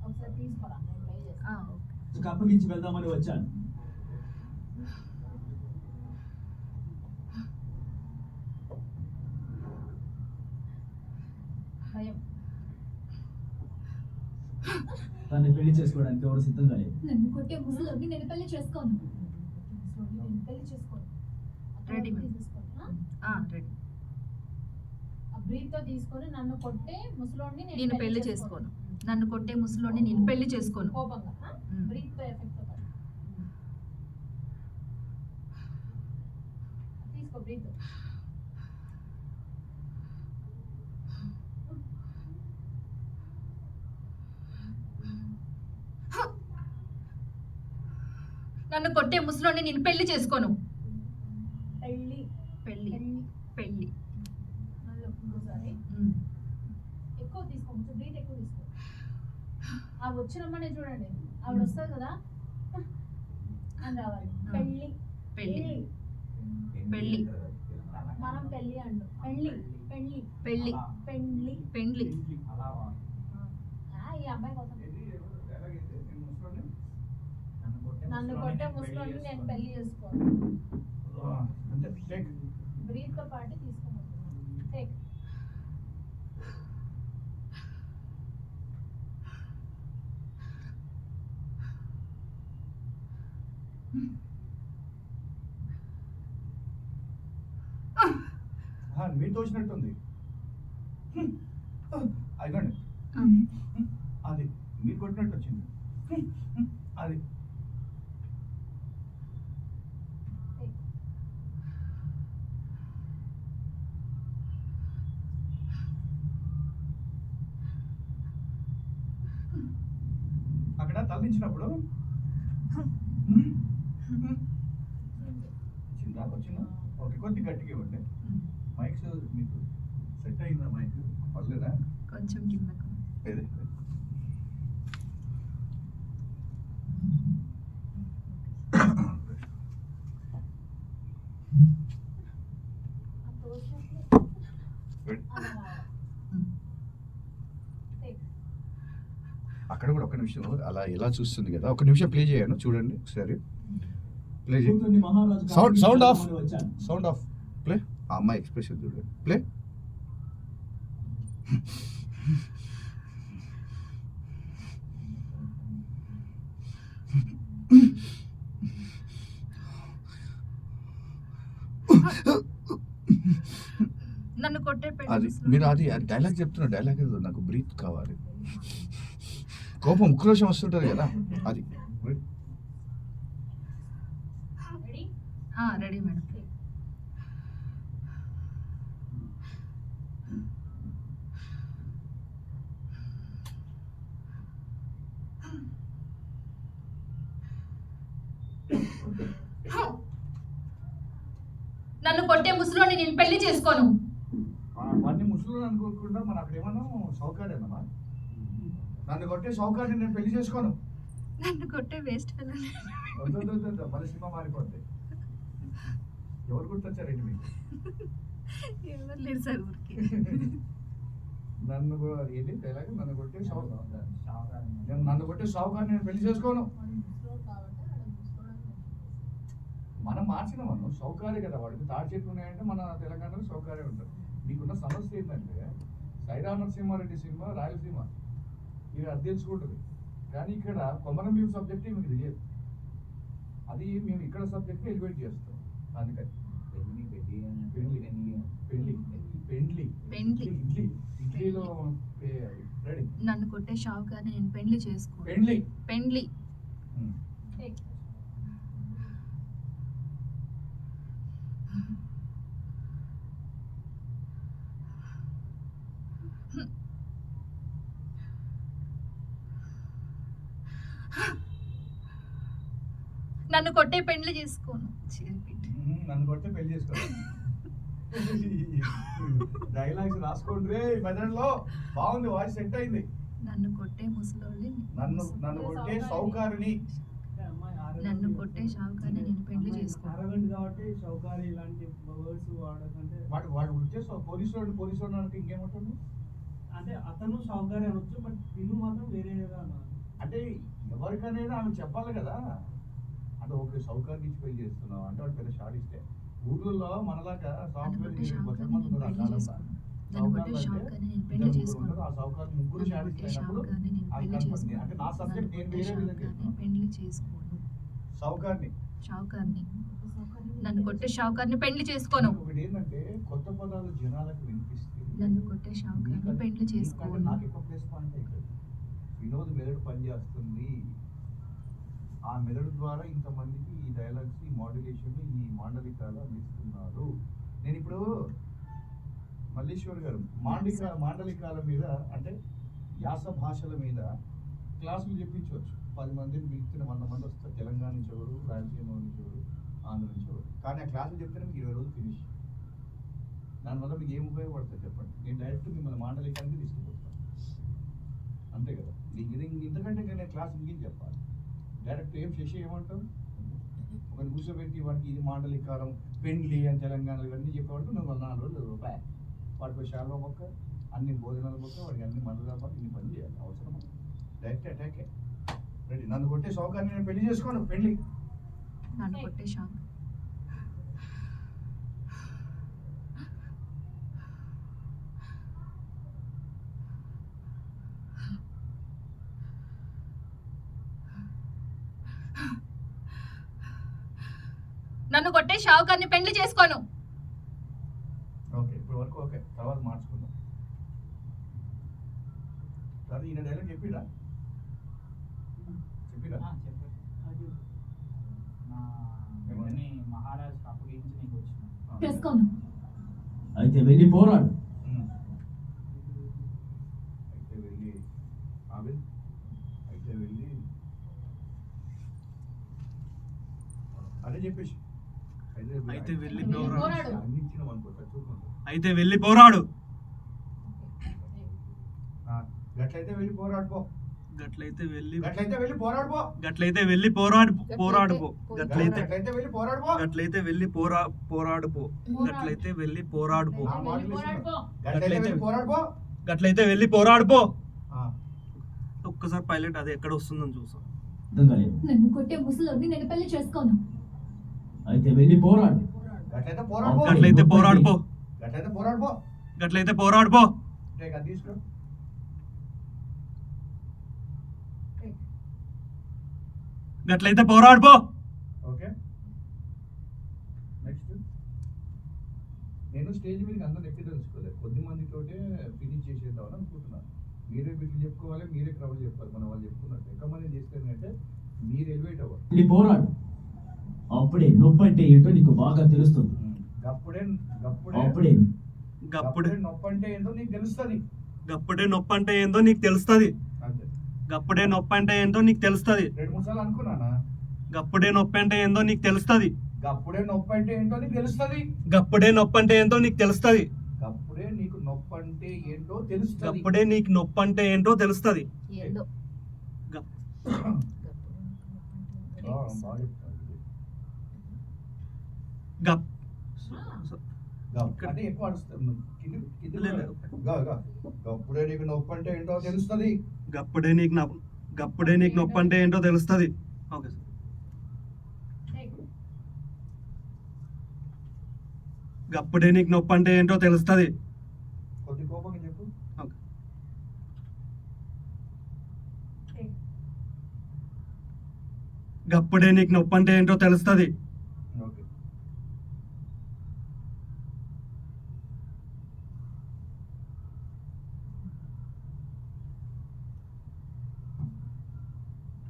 ఒకసారి తీసుకోరా, నేను ట్రై చేస్తాను. అప్పగించి వెళ్దామని వచ్చాను. భయం. తన్ని పెళ్లి చేసుకోవడానికి ఎవరు సిద్ధంగా లేదు. నన్ను కొట్టే ముసలోని నేను పెళ్లి చేసుకోను. Ready ma'am. రెడీ. ఆ బ్రీత్ తో తీసుకొని నన్ను కొట్టే ముసలోడిని నేను పెళ్లి చేసుకోను. నన్ను కొట్టే ముసలోడిని నేను పెళ్లి చేసుకోను. కోపంగా బ్రీత్ తో ఎఫెక్ట్ తో పాటు తీసుకో బ్రీత్. నన్ను కొట్టే ముసలోడిని నేను పెళ్లి చేసుకోను. పెళ్ళి పెళ్లి పెళ్లి మళ్ళీ ఇంకోసారి ఎక్కువ తీసుకో, కొంచెం బ్రీత్ ఎక్కువ తీసుకో. ఆ వచ్చినమ్మనే చూడండి, ఆవిడ వస్తుంది కదా అని రావాలి. పెళ్ళి పెళ్లి పెళ్లి మనం పెళ్ళి అంటాం. పెళ్ళి పెళ్ళి పెళ్లి పెళ్ళి పెళ్లి ఈ అబ్బాయి కోసం నన్ను కొట్టే ముసలోడిని నేను పెళ్లి చేసుకోను. అంటే టేక్ బ్రీత్ తో పాటు తీసుకోమంటున్నాను. టేక్. మీరు తోచినట్టుంది. అదిగోండి, అది మీరు కొట్టినట్టు వచ్చింది. అది అక్కడ తల్లించినప్పుడు వచ్చిందా? ఓకే, కొద్ది గట్టిగా ఇవ్వండి. మైక్ మీకు సెట్ అయిందా? మైక్ పర్లేదా? కొంచెం కిందకు. ఏది అక్కడ కూడా ఒక నిమిషం అలా ఎలా చూస్తుంది కదా, ఒక నిమిషం ప్లే చేయను చూడండి ఒకసారి. ప్లే చేయండి. కూతుర్ని మహారాజుకు సౌండ్ ఆఫ్, అప్పగించి వచ్చాను. Sound of. ప్లే. ఆ అమ్మాయి ఎక్స్ప్రెషన్ చూడండి. ప్లే. నన్ను కొట్టే పెళ్లి అది ముసలోడిని మీరు అది డైలాగ్ చెప్తున్న డైలాగ్ నాకు బ్రీత్ కావాలి. కోపం ఉక్రోషం వస్తుంటది కదా అది. Ready madam. నన్ను కొట్టే ముసలోడిని నేను పెళ్లి చేసుకోను. వాడిని ముసలు అనుకోకుండా మనం అక్కడ ఏమన్నా సౌకర్యమా? నన్ను కొట్టే సౌకర్యం నేను పెళ్లి చేసుకోను. నన్ను కొట్టే వేస్ట్ మన సినిమా మారిపోద్ది. ఎవరు గుర్తొచ్చారండి మీకు? ఎవరు లేరు సార్ ఊరికి. నన్ను ఏంటి డైలాగ్? నన్ను కొట్టే నన్ను కొట్టే సౌకర్యం నేను పెళ్లి చేసుకోను. మనం మార్చిన మనం సౌకర్యం కదా, వాడికి తాడి చెట్లు ఉన్నాయంటే మన తెలంగాణలో సౌకర్యం ఉంటుంది. మీకున్న సమస్య ఏంటంటే సైరా నరసింహారెడ్డి సినిమా రాయలసీమ మీరు అది తెలుసుకుంటుంది, కానీ ఇక్కడ కొమరం భీం సబ్జెక్టే మీకు తెలియదు. అది మేము ఇక్కడ సబ్జెక్ట్ని ఎలివేట్ చేస్తాం. అందుకని ఇడ్లీలో రెడీ. నన్ను కొట్టే షావుకార్ని నేను పెళ్లి చేసుకోను. పెళ్లి నన్ను కొట్టే పెళ్లి చేసుకోను. నన్ను కొట్టే పెళ్లి చేసుకోను. డైలాగ్స్ రాసుకోండి రే మెదడులో. బాగుంది, వాయిస్ సెట్ అయింది. నన్ను కొట్టే ముసలోళ్ళని నన్ను కొట్టే సౌకారిని నన్ను కొట్టే షావుకార్ని నేను పెళ్లి చేసుకోను. అరగంట కాబట్టి షౌకారి ఇలాంటి వర్డ్స్ వాడకంటే వాడు వచ్చేసి పోలీసు అంటే ఇంకేమంటుంది? అంటే అతను షౌకారి అనొచ్చు, బట్ తిను మాత్రం వేరేగా అన్నారు. అంటే ఎవరికనేది ఆమె చెప్పాలి కదా. అంటే ఓకే సౌకర్యం ఇచ్చి పెళ్లి చేస్తున్నావు అంటే వాడు పెద్ద షార్ట్ ఇస్తే. ఊర్లలో మనలాగా సాఫ్ట్వేర్ ఇంజనీర్ మంది ఉన్నారు ఆ కాలంలో. ఆ సౌకర్యం ముగ్గురు షార్ట్ ఇచ్చినప్పుడు అది కనపడుతుంది. అంటే నా సబ్జెక్ట్ నేను వేరే విధంగా షావుకార్ని నన్ను కొట్టే షావుకార్ని పెళ్లి చేసుకోను. ఒకటి ఏంటంటే కొత్త పదాలు జనాలకు వినిపిస్తే నన్ను కొట్టే షావుకార్ని పెళ్లి చేసుకోను. నాకు ఎక్కువ ప్లస్ పాయింట్ అవుతుంది. వినోద్ మెదడు పనిచేస్తుంది. ఆ మెదడు ద్వారా ఇంతమందికి ఈ డైలాగ్స్, ఈ మాడ్యులేషన్, ఈ మాండలికాలు అందిస్తున్నారు. నేను ఇప్పుడు మల్లేశ్వర్ గారు మాండలికాల మీద అంటే యాస భాషల మీద క్లాసులు చెప్పించవచ్చు. 10 మందిని పిలిచిన 100 మంది వస్తారు. తెలంగాణ నుంచి ఎవరు, రాయలసీమ నుంచి ఎవరు, ఆంధ్ర నుంచి ఎవరు. కానీ ఆ క్లాసులు చెప్తేనే మీకు 20 రోజులు ఫినిష్. దానివల్ల మీకు ఏం ఉపయోగపడుతుంది చెప్పండి. నేను డైరెక్ట్ మిమ్మల్ని మాండలికానికి తీసుకుపోతాను, అంతే కదా. ఇది ఇంతకంటే నేను క్లాస్ ఇంకేం చెప్పాలి. డైరెక్ట్ ఏం చేసి ఏమంటాం, ఒకరిని కూర్చోబెట్టి వాడికి ఇది మాండలికారం, పెండ్లి అని తెలంగాణ ఇవన్నీ చెప్పేవాడికి నువ్వు 4 రోజులు రూపాయి వాడికి శాల్వ మొక్క, అన్ని భోజనాల మొక్క, వాడికి అన్ని మందుల మొక్క, ఇన్ని పని చేయాలి. అవసరమా? డైరెక్ట్ అటాకే. రెడీ. నన్ను కొట్టే సౌకర్యం నేను పెళ్లి చేసుకోను. పెళ్లి నన్ను కొట్టే షాక్. నన్ను కొట్టే షావుకార్ని పెళ్లి చేసుకోను. ఓకే, ఇప్పుడు వరకు ఓకే, తర్వాత మార్చుకుందాం. అది ఈయన డైలాగ్ చెప్పిరా మహారాజ్ అప్పగించి నీకు వచ్చిన చేసుకోను. అయితే వెళ్ళి పోరాడు. అయితే వెళ్ళి ఆవిల్ అయితే వెళ్ళి అదే చెప్పేసి అయితే వెళ్ళి పోరాడు. అందించినాం అనుకో చచ్చుకుంటాం. అయితే వెళ్ళి పోరాడు. గట్లయితే వెళ్ళి పోరాడుకో. గట్లయితే వెళ్ళి గట్లయితే వెళ్ళి పోరాడుకో. గట్లయితే వెళ్ళి పోరాడుపో. గట్లయితే గట్లయితే వెళ్ళి పోరాడుకో. గట్లయితే వెళ్ళి పోరాడుపో. గట్లయితే వెళ్ళి పోరాడుపో. ఆ మాటలు పోరాడుకో. గట్లయితే వెళ్ళి పోరాడుకో. గట్లయితే వెళ్ళి పోరాడుపో. ఆ, ఒక్కసారి పైలట్ అది ఎక్కడ వస్తుందని చూసాం. అర్థం కాలేదు. నన్ను కొట్టే ముసలోని నేను పెళ్లి చేసుకోను. అయితే వెళ్ళి పోరాడు. గట్లయితే పోరాడుకో. గట్లయితే పోరాడుపో. గట్లయితే పోరాడుకో. గట్లయితే పోరాడుపో. అది తీసుకో. గట్లయితే పోరాడుపో. Okay, next. నేను స్టేజ్ మీదకి అందరూ ఎక్కి తెలుసుకోలేదు. కొద్ది మందితోటే ఫినిష్ చేసేద్దామని అనుకుంటున్నాను. మీరే బిట్లు చెప్పుకోవాలి, మీరే క్రౌడ్ చెప్పాలి. మన వాళ్ళు చెప్పుకున్నట్టు ఎక్కువ మంది చేస్తే మీరు ఎలివేట్ అవ్వాలి. వెళ్ళి పోరాడు. అప్పుడే నొప్పి అంటే ఏంటో నీకు బాగా తెలుస్తుంది. గప్పుడే అప్పుడే గప్పుడే నొప్పి అంటే ఏంటో నీకు తెలుస్తుంది. గప్పుడే నొప్పి అంటే ఏందో నీకు తెలుస్తుంది. అంతే. గప్పుడే నొప్పి అంటే ఏంటో నీకు తెలుస్తుంది. 2-3 సార్లు అనుకున్నానా? గప్పుడే నొప్పి అంటే ఏందో నీకు తెలుస్తుంది. గప్పుడే నొప్పి అంటే ఏంటో నీకు తెలుస్తుంది. గప్పుడే నొప్పి అంటే ఏందో నీకు తెలుస్తుంది. గప్పుడే నీకు నొప్పి అంటే ఏంటో తెలుస్తుంది. గప్పుడే నీకు నొప్పి అంటే ఏంటో తెలుస్తుంది. ఏందో బాగా చెప్తాను. గప్ అంటే ఎక్కువ అడుస్తాను. గప్పుడే నీకు నొప్పి అంటే ఏంటో తెలుస్తుంది. గప్పుడే నీకు నొప్పి అంటే ఏంటో తెలుస్తుంది. Okay sir. గప్పుడే నీకు నొప్పి అంటే ఏంటో తెలుస్తుంది. కొద్ది కోపంగా చెప్పు. ఓకే. గప్పుడే నీకు నొప్పి అంటే ఏంటో తెలుస్తుంది. ఓకే.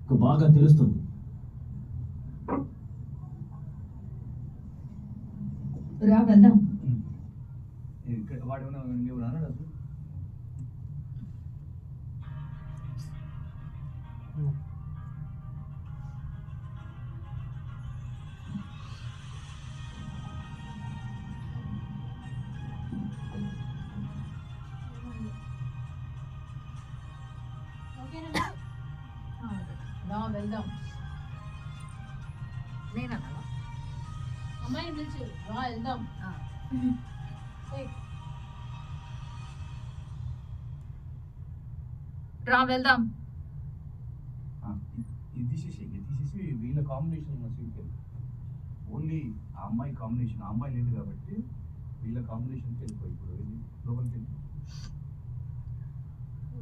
నీకు బాగా తెలుస్తుంది. రా వెళ్దాం. వాడు నువ్వు అన్నాడు అసలు. ఓకేనా? రా వెళ్దాం. నేనన్నా అమ్మాయిని పిలిచి రా వెళ్దాం. రా వెళ్దాం. ఇది తీసేసి వీళ్ళ కాంబినేషన్ సీట్కి ఓన్లీ ఆ అమ్మాయి కాంబినేషన్. ఆ అమ్మాయి లేదు కాబట్టి వీళ్ళ కాంబినేషన్కి వెళ్ళిపోయి ఇప్పుడు లోపలికి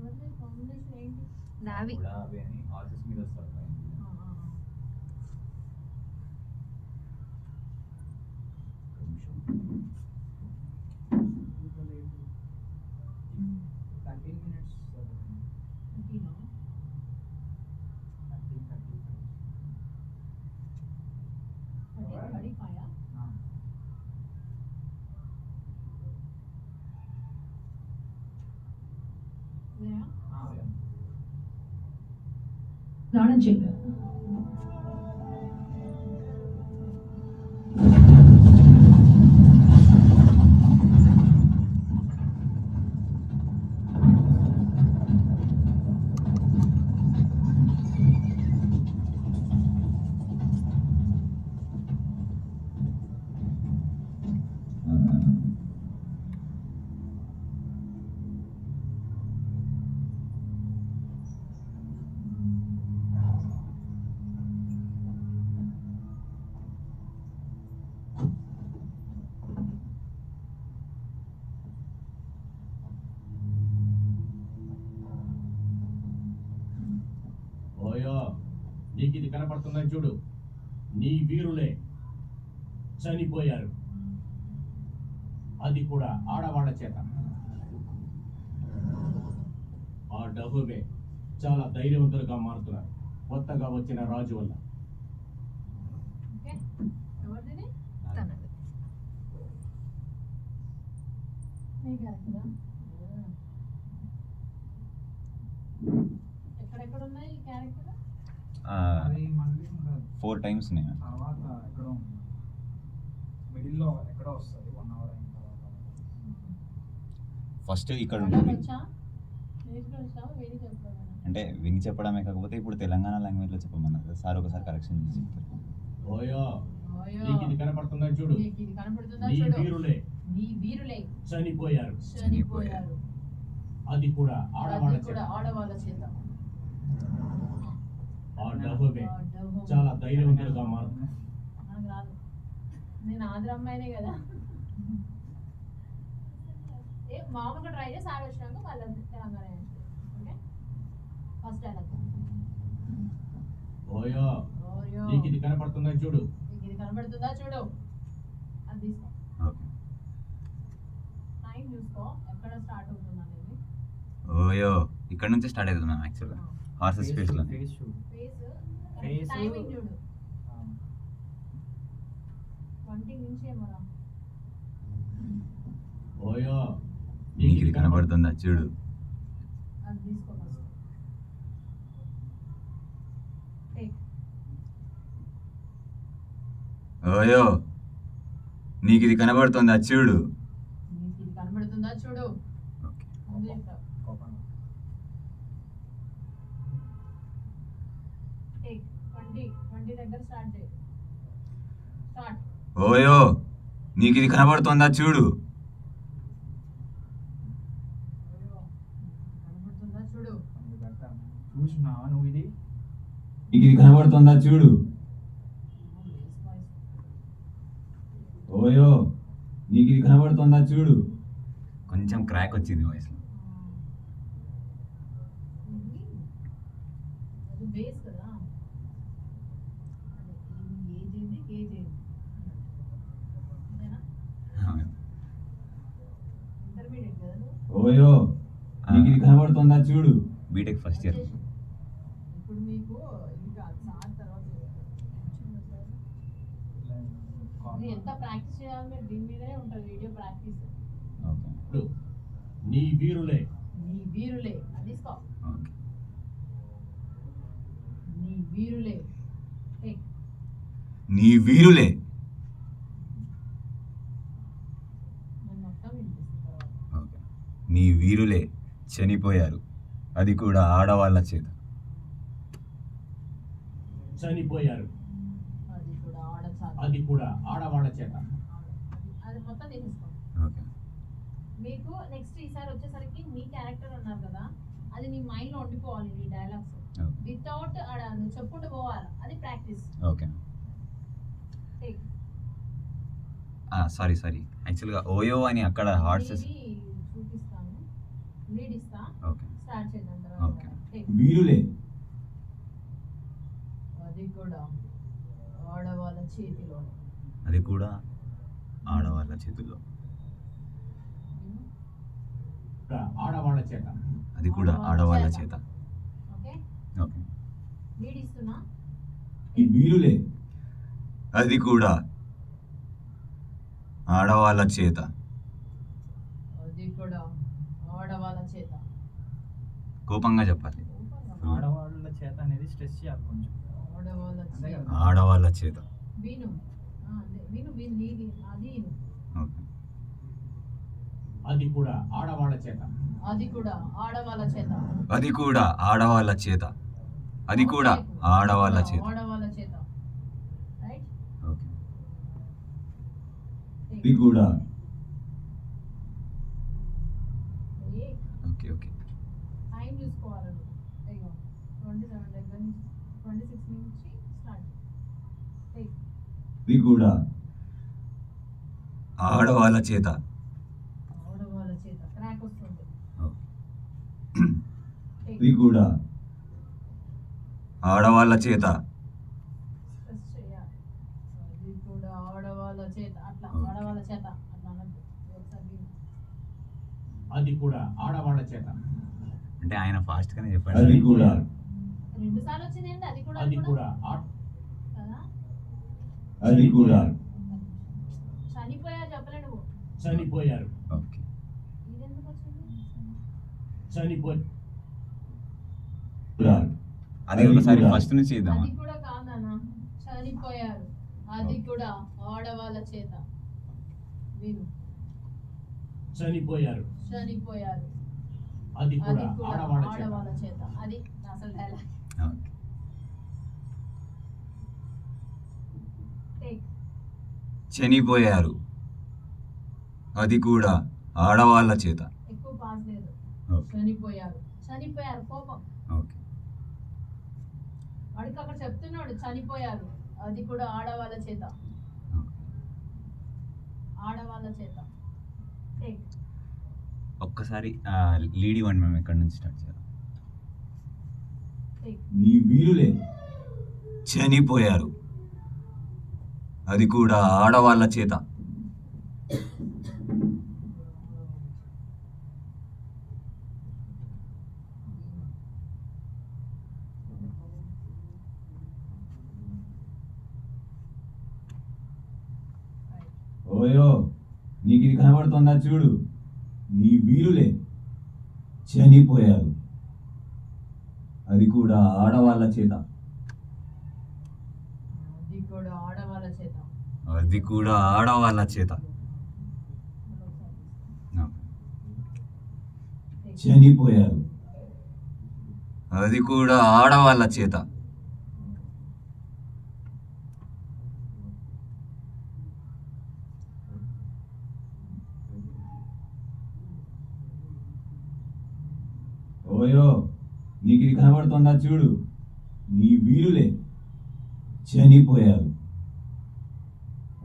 వెళ్ళి కాంబినేషన్ ఏంటి? నావి అవే అని ఆర్టిస్ట్ మీద వస్తారు. 13 minutes. 13 35 స్నానం చేయ ఓయో నీకు ఇది కనపడుతుందని చూడు, నీ వీరులే చనిపోయారు, అది కూడా ఆడవాళ్ళ చేత. ఆ డహుబే చాలా ధైర్యవంతులుగా మారుతున్నారు కొత్తగా వచ్చిన రాజు వల్ల. ఓకే ఎవరిది తనది. నీ క్యారెక్టరా ఎక్కడెక్కడ ఉన్నాయి ఈ క్యారెక్టర్ అది మళ్ళీ 4 times నేను తర్వాత ఎక్కడో మిడిల్లో ఎక్కడో వస్తుంది 1 hour అయిన తర్వాత. ఫస్ట్ ఇక్కడ అలా ఉంటుంది. వచ్చా నేర్చుకొచ్చావా వేడి చెప్పాను అంటే విని చెప్పడమే కాకపోతే ఇప్పుడు తెలంగాణ లాంగ్వేజ్లో చెప్పమన్నారు సార్, ఒకసారి కరెక్షన్ చేసి చెప్తారు. ఓయో నీకు ఇది కనపడుతుందని చూడు, నీకు ఇది కనపడుతుందా నీ చూడు వీరులే నీ వీరులే చనిపోయారు, చనిపోయారు, అది కూడా ఆడవాళ్ళ అది కూడా చేత. ఆడవాళ్ళ చేత. ఆ డహుబే ఆ డహు. చాలా ధైర్యవంతులుగా మారుతున్నారు. నాకు రాదు, నేను ఆంధ్ర అమ్మాయినే కదా. ఏ మామూలుగా ట్రై చేసి ఆడొచ్చినాక మళ్ళీ Telangana okay first dialogue. OYO OYO నీకు ఇది కనపడుతుందని చూడు, నీకు ఇది కనబడుతుందా చూడు, అది తీసుకో. ఓకే. టైం చూసుకో ఎక్కడ స్టార్ట్ అవుతుంది అనేది. ఓయో ఇక్కడ నుంచి స్టార్ట్ అవుతుంది మ్యామ్ యాక్చువల్గా హార్సెస్ స్పేస్లో. ఫేస్ చూడు. ఫేస్ Face- టైమింగ్ చూడు 20 నుంచి ఏమరా. ఓయో నీకు ఇది కనబడుతుందా చూడు. అది తీసుకో ఫస్ట్. టేక్ ఓయో నీకు ఇది కనబడుతుందా చూడు. నీకు ఇది కనబడుతుందా చూడు. ఓకే. ముందు చెప్తావు. కోపంగా. టేక్ 20 దగ్గర స్టార్ట్ చేయి. స్టార్ట్. ఓయో నీకు ఇది కనబడుతుందా చూడు. అయ్యో కనబడుతుందా చూడు. కొంచెం పెడతాను. చూసినావా నువ్వు ఇది? నీకు ఇది కనబడుతుందా చూడు. ఓయో నీకు ఇది కనబడుతుందా చూడు. కొంచెం క్రాక్ వచ్చింది వాయిస్లో. అది బేస్ కదా. ఇది ఏజ్ ఏంది కేజ్ ఏంది అంతేనా? ఇంటర్మీడియట్ కదా నువ్వు. ఓయో నీకు ఇది కనబడుతుందా చూడు. BTech first year. వచ్చేసి. ఇప్పుడు మీకు ఇంకా సార్ తర్వాత మీరు ఎంత ప్రాక్టీస్ చేయాలి, మీరు దీని మీదనే ఉంటుంది వీడియో ప్రాక్టీస్. ఓకే. నీ వీరులే నీ వీరులే అది తీసుకో. ఓకే. నీ వీరులే టేక్. నీ వీరులే. నేను మొత్తం వినిపిస్తాను. ఓకే. నీ వీరులే చనిపోయారు, అది కూడా ఆడవాళ్ళ చేత. చనిపోయారు, అది కూడా ఆడచాలి. అది కూడా ఆడవాళ్ళ చేత. అది మొత్తం తీసేసుకో. ఓకే. మీకు నెక్స్ట్ ఈసారి వచ్చేసరికి మీ క్యారెక్టర్ అన్నారు కదా, అది నీ మైండ్ లో ఉండిపోవాలి. నీ డైలాగ్స్ ఓకే. వితౌట్ నువ్వు చెప్పుకుంటూ పోవాలి, అది ప్రాక్టీస్. ఓకే. టేక్. సారీ యాక్చువల్గా ఓయో అని అక్కడ హార్సెస్. చూపిస్తాను, లీడ్ ఇస్తా, ఓకే. స్టార్ట్ చేద్దాం ఓకే. తర్వాత. టేక్. వీరులే. అది కూడా ఆడవాళ్ళ చేతిలో. అది కూడా ఆడవాళ్ళ చేతుల్లో. ఆడవాళ్ళ చేత. అది కూడా ఆడవాళ్ళ చేత. Okay okay. లీడ్ ఇస్తున్నా. ఈ వీరులే అది కూడా ఆడవాళ్ళ చేత. అది కూడా ఆడవాళ్ళ చేత. కోపంగా చెప్పాలి. ఆడవాళ్ళ చేత అనేది స్ట్రెస్ చేయాలి కొంచెం. ఆడవాళ్ళ అంతే చేత. కదా. ఆడవాళ్ళ చేత. విను అదే విను విను నీది అది విను. ఓకే. అది కూడా ఆడవాళ్ళ చేత. అది కూడా ఆడవాళ్ళ చేత. అది కూడా ఆడవాళ్ళ చేత. అది కూడా ఆడవాళ్ళ చేత. ఆడవాళ్ళ చేత. Right okay. ఇది కూడా ఓకే. ఓకే. టైం చూసుకోవాలి నువ్వు. ఇగో 27 దగ్గర నుంచి 26 నుంచి స్టార్ట్. ఇది కూడా ఆడవాళ్ళ చేత. ఆడవాళ్ళ చేత. ట్రాక్ వస్తుంది. ఇది కూడా ఆడవాళ్ళ చేత. స్ట్రెస్ చేయాలి. అది కూడా ఆడవాళ్ళ చేత. అట్లా ఓకే. ఆడవాళ్ళ చేత అట్లా అనద్దు. ఒకసారి విను. అది కూడా ఆడవాళ్ళ చేత. అంటే ఆయన ఫాస్ట్ గానే అది చెప్పాడు. కూడా 2 సార్లు వచ్చింది ఏంటి? అది కూడా అది కూడా కదా. అది కూడా చనిపోయా చెప్పలే నువ్వు. చనిపోయారు. ఓకే. ఇదెందుకు వచ్చింది? చనిపోయారు. అది ఒకసారి ఫస్ట్ నుంచి ఇద్దామా? అది కూడా కాదన్నా. చనిపోయారు. అది కూడా ఆడవాళ్ళ చేత. విను. చనిపోయారు. చనిపోయారు. అది అది కూడా కూడా ఆడవాళ్ళ చేత. ఆడవాళ్ళ చేత. అది అసలు డైలాగ్. ఓకే. టేక్. చనిపోయారు. అది కూడా ఆడవాళ్ళ చేత. ఎక్కువ పాస్ లేదు. ఓకే. చనిపోయారు. చనిపోయారు. కోపం. ఓకే. వాడికి అక్కడ చెప్తున్నాడు చనిపోయారు. అది కూడా ఆడవాళ్ళ చేత. ఓకే. ఆడవాళ్ళ చేత. టేక్. ఒక్కసారి లీడ్ ఇవ్వండి మేము ఎక్కడి నుంచి స్టార్ట్ చేయాలి. టేక్. నీ వీరులే చనిపోయారు. అది కూడా ఆడవాళ్ళ చేత. ఓయో నీకు ఇది కనబడుతుందా చూడు. నీ వీరులే చనిపోయారు. అది కూడా ఆడవాళ్ళ చేత. అది కూడా ఆడవాళ్ళ చేత. అది కూడా ఆడవాళ్ళ చేత. చనిపోయారు. అది కూడా ఆడవాళ్ళ చేత. ఓయో నీకు ఇది కనబడుతుందా చూడు. నీ వీరులే చనిపోయారు.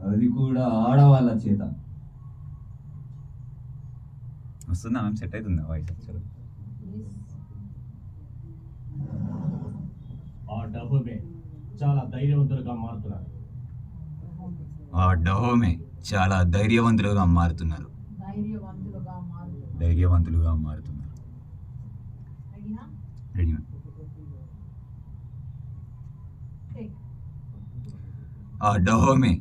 అది కూడా ఆడవాళ్ళ చేత. వస్తుందా మ్యామ్? సెట్ అవుతుందా వాయిస్ యాక్చువల్? ఆ డబ్బే చాలా ధైర్యవంతులుగా మారుతున్నారు. ఆ డహోమే చాలా ధైర్యవంతులుగా మారుతున్నారు. ధైర్యవంతులుగా మారుతున్నారు. ధైర్యవంతులుగా మారుతున్నారు. అడిగినా రెడీ. టేక్. ఆ డహోమే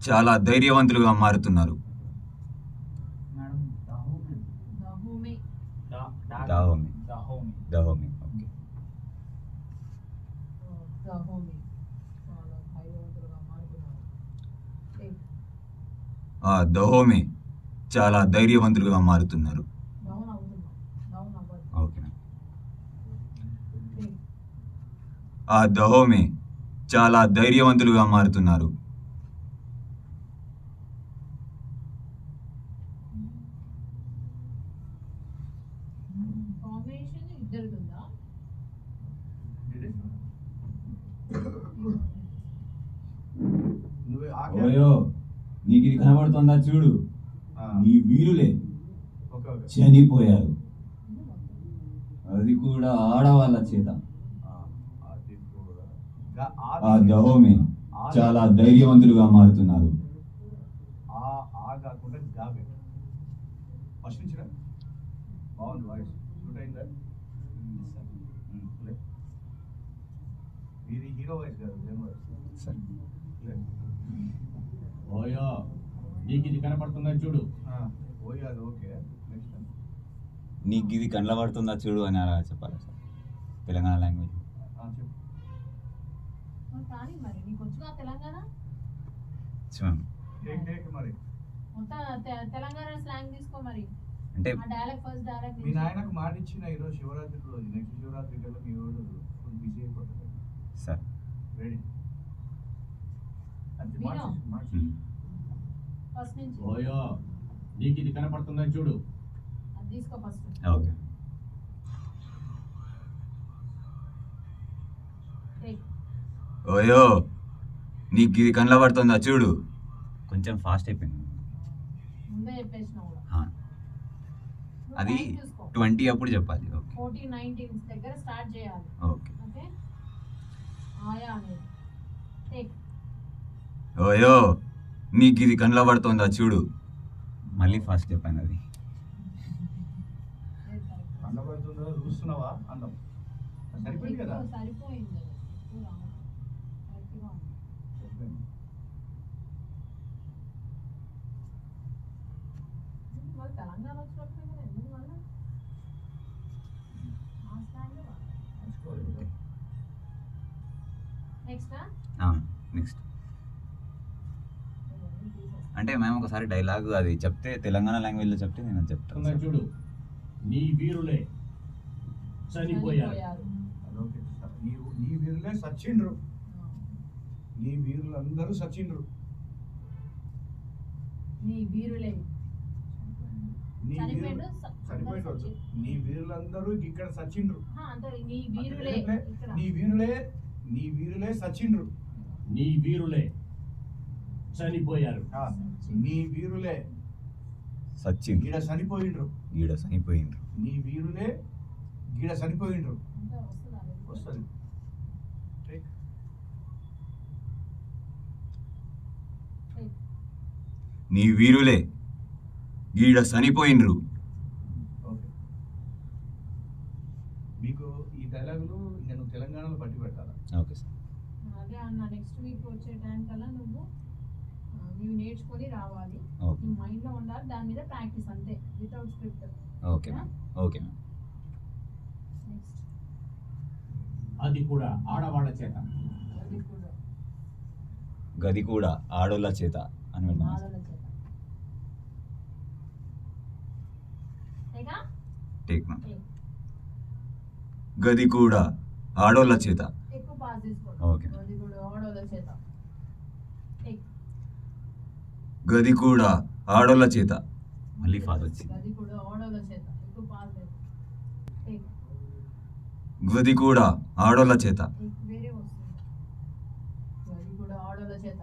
చాలా ధైర్యవంతులుగా మారుతున్నారు. మేడం దహోమే. దహోమే. దహోమే. దహోమే. దహోమే. ఓకే. దహోమి చాలా ధైర్యవంతులుగా మారుతున్నారు. టేక్. ఆ దహోమే చాలా ధైర్యవంతులుగా మారుతున్నారు. డౌన్ అవుతున్నాం. డౌన్ అవ్వదు. ఓకే. టేక్. ఆ దహోమే చాలా ధైర్యవంతులుగా మారుతున్నారు. ఫార్మేషన్ ఇద్దరిది ఉందా? నువ్వే ఓయో నీకు ఇది కనబడుతుందా చూడు. నీ వీరులే చనిపోయారు. అది కూడా ఆడవాళ్ళ చేత. ఆ దహోమే చాలా ధైర్యవంతులుగా మారుతున్నారు. కాకుండా గా పెట్టు. ఫస్ట్ నుంచి రా. బాగుంది వాయిస్ షూట్ అయిందా లే. ఇది హీరో వాయిస్ కాదు జన్ వాయిస్ సార్ లే. ఓయో నీకు ఇది కనపడుతుందా చూడు. ఓయ్ అది ఓకే నెక్స్ట్ నీకు ఇది కండ్ల పడుతుందా చూడు అని అలా చెప్పాలి సార్ తెలంగాణ లాంగ్వేజ్. చెప్పు మరి కానీ మరి నీకు వచ్చుగా తెలంగాణ టేక్ మరి మొత్తం తెలంగాణ స్లాంగ్ తీసుకో మరి. అంటే ఆ డైలాగ్ ఫస్ట్ డైలాగ్ మీ నాయనకు మాట ఇచ్చిన ఈరోజు శివరాత్రి రోజు నెక్స్ట్ శివరాత్రి కల్లా మీ వాడు ఫుల్ బిజీ అయిపోతుంది. సార్ రెడీ అది వినో. మార్చి ఫస్ట్ నుంచి ఓయో నీకు ఇది కనపడుతుందా చూడు. అది తీసుకో ఫస్ట్. ఓకే. టేక్. ఓయో నీకు ఇది కండ్ల పడుతుందా చూడు. కొంచెం ఫాస్ట్ అయిపోయింది. ముందే చెప్పేసినా కూడా. ఆ. అది 20 అప్పుడు చెప్పాలి. ఓకే 14-19 దగ్గర స్టార్ట్ చేయాలి. ఓకే. ఓకే ఆయా అనేది టేక్. ఓయో నీకు ఇది కండ్ల పడుతుందా చూడు. మళ్ళీ ఫాస్ట్ చెప్పాను అది. అండపడుతుందో చూస్తున్నావా అందం సరిపోయింది కదా. సరిపోయింది అది. ఎక్కువ రాదు. కరెక్ట్గా ఉంది. సరిపోయింది. మరి తెలంగాణ వచ్చినప్పుడు కదా ఎందుకు మళ్ళీ ఆ స్లాంగ్ మర్చిపోలేదు కదా. నెక్స్ట్ నెక్స్ట్ అంటే మేము ఒకసారి డైలాగ్ అది చెప్తే తెలంగాణ లాంగ్వేజ్లో చెప్తే నేను అది చెప్తాను ఉందా సార్. చూడు. నీ వీరులే చనిపోయారు. అదొకే సార్. నీ వీరులే సచ్చిండ్రు. నీ వీరులందరూ సచ్చిండ్రు. నీ వీరులే నీ చనిపోయిండు, వీరులు చనిపోయిండు. నీ వీరులందరూ ఇక్కడ సచ్చిండ్రు. అంటే నీ వీరులే ఇక్కడ నీ వీరులే సచ్చిండ్రు. నీ వీరులే చనిపోయారు. నీ వీరులే సచిన్ గీడ చనిపోయిండ్రు. గీడ చనిపోయిండ్రు. నీ వీరులే గీడ చనిపోయిండ్రు. అంటే వస్తుందా వస్తుంది. టేక్. నీ వీరులే గీడ చనిపోయిండ్రు. ఓకే. మీకు ఈ డైలాగులు నేను తెలంగాణలో పట్టి పెట్టాలా? Okay sir. అదే అన్న నెక్స్ట్ వీక్ వచ్చే టైం కల్లా నువ్వు నేర్చుకొని రావాలి. ఓకే. నీ మైండ్ లో ఉండాలి. దాని మీద ప్రాక్టీస్ అంతే without script. Okay ma'am. Okay ma'am. Next అది కూడా ఆడవాళ్ళ చేత. అది కూడా గది కూడా ఆడోళ్ళ చేత అని విన్నాను సార్. ఆడోళ్ళ చేత. టేకా టేక్ మ్యామ్. టేక్. గది కూడా ఆడోళ్ళ చేత. ఎక్కువ పాస్ తీసుకో. ఓకే. అది కూడా ఆడోళ్ళ చేత. టేక్. గది కూడా ఆడోళ్ళ చేత. మళ్ళీ ఫాస్ట్ వచ్చింది. అది కూడా ఆడోళ్ళ చేత. ఎక్కువ పాస్ లేదు. టేక్. గది కూడా ఆడోళ్ళ చేత. వేరే వస్తుంది. అది కూడా ఆడోళ్ళ చేత.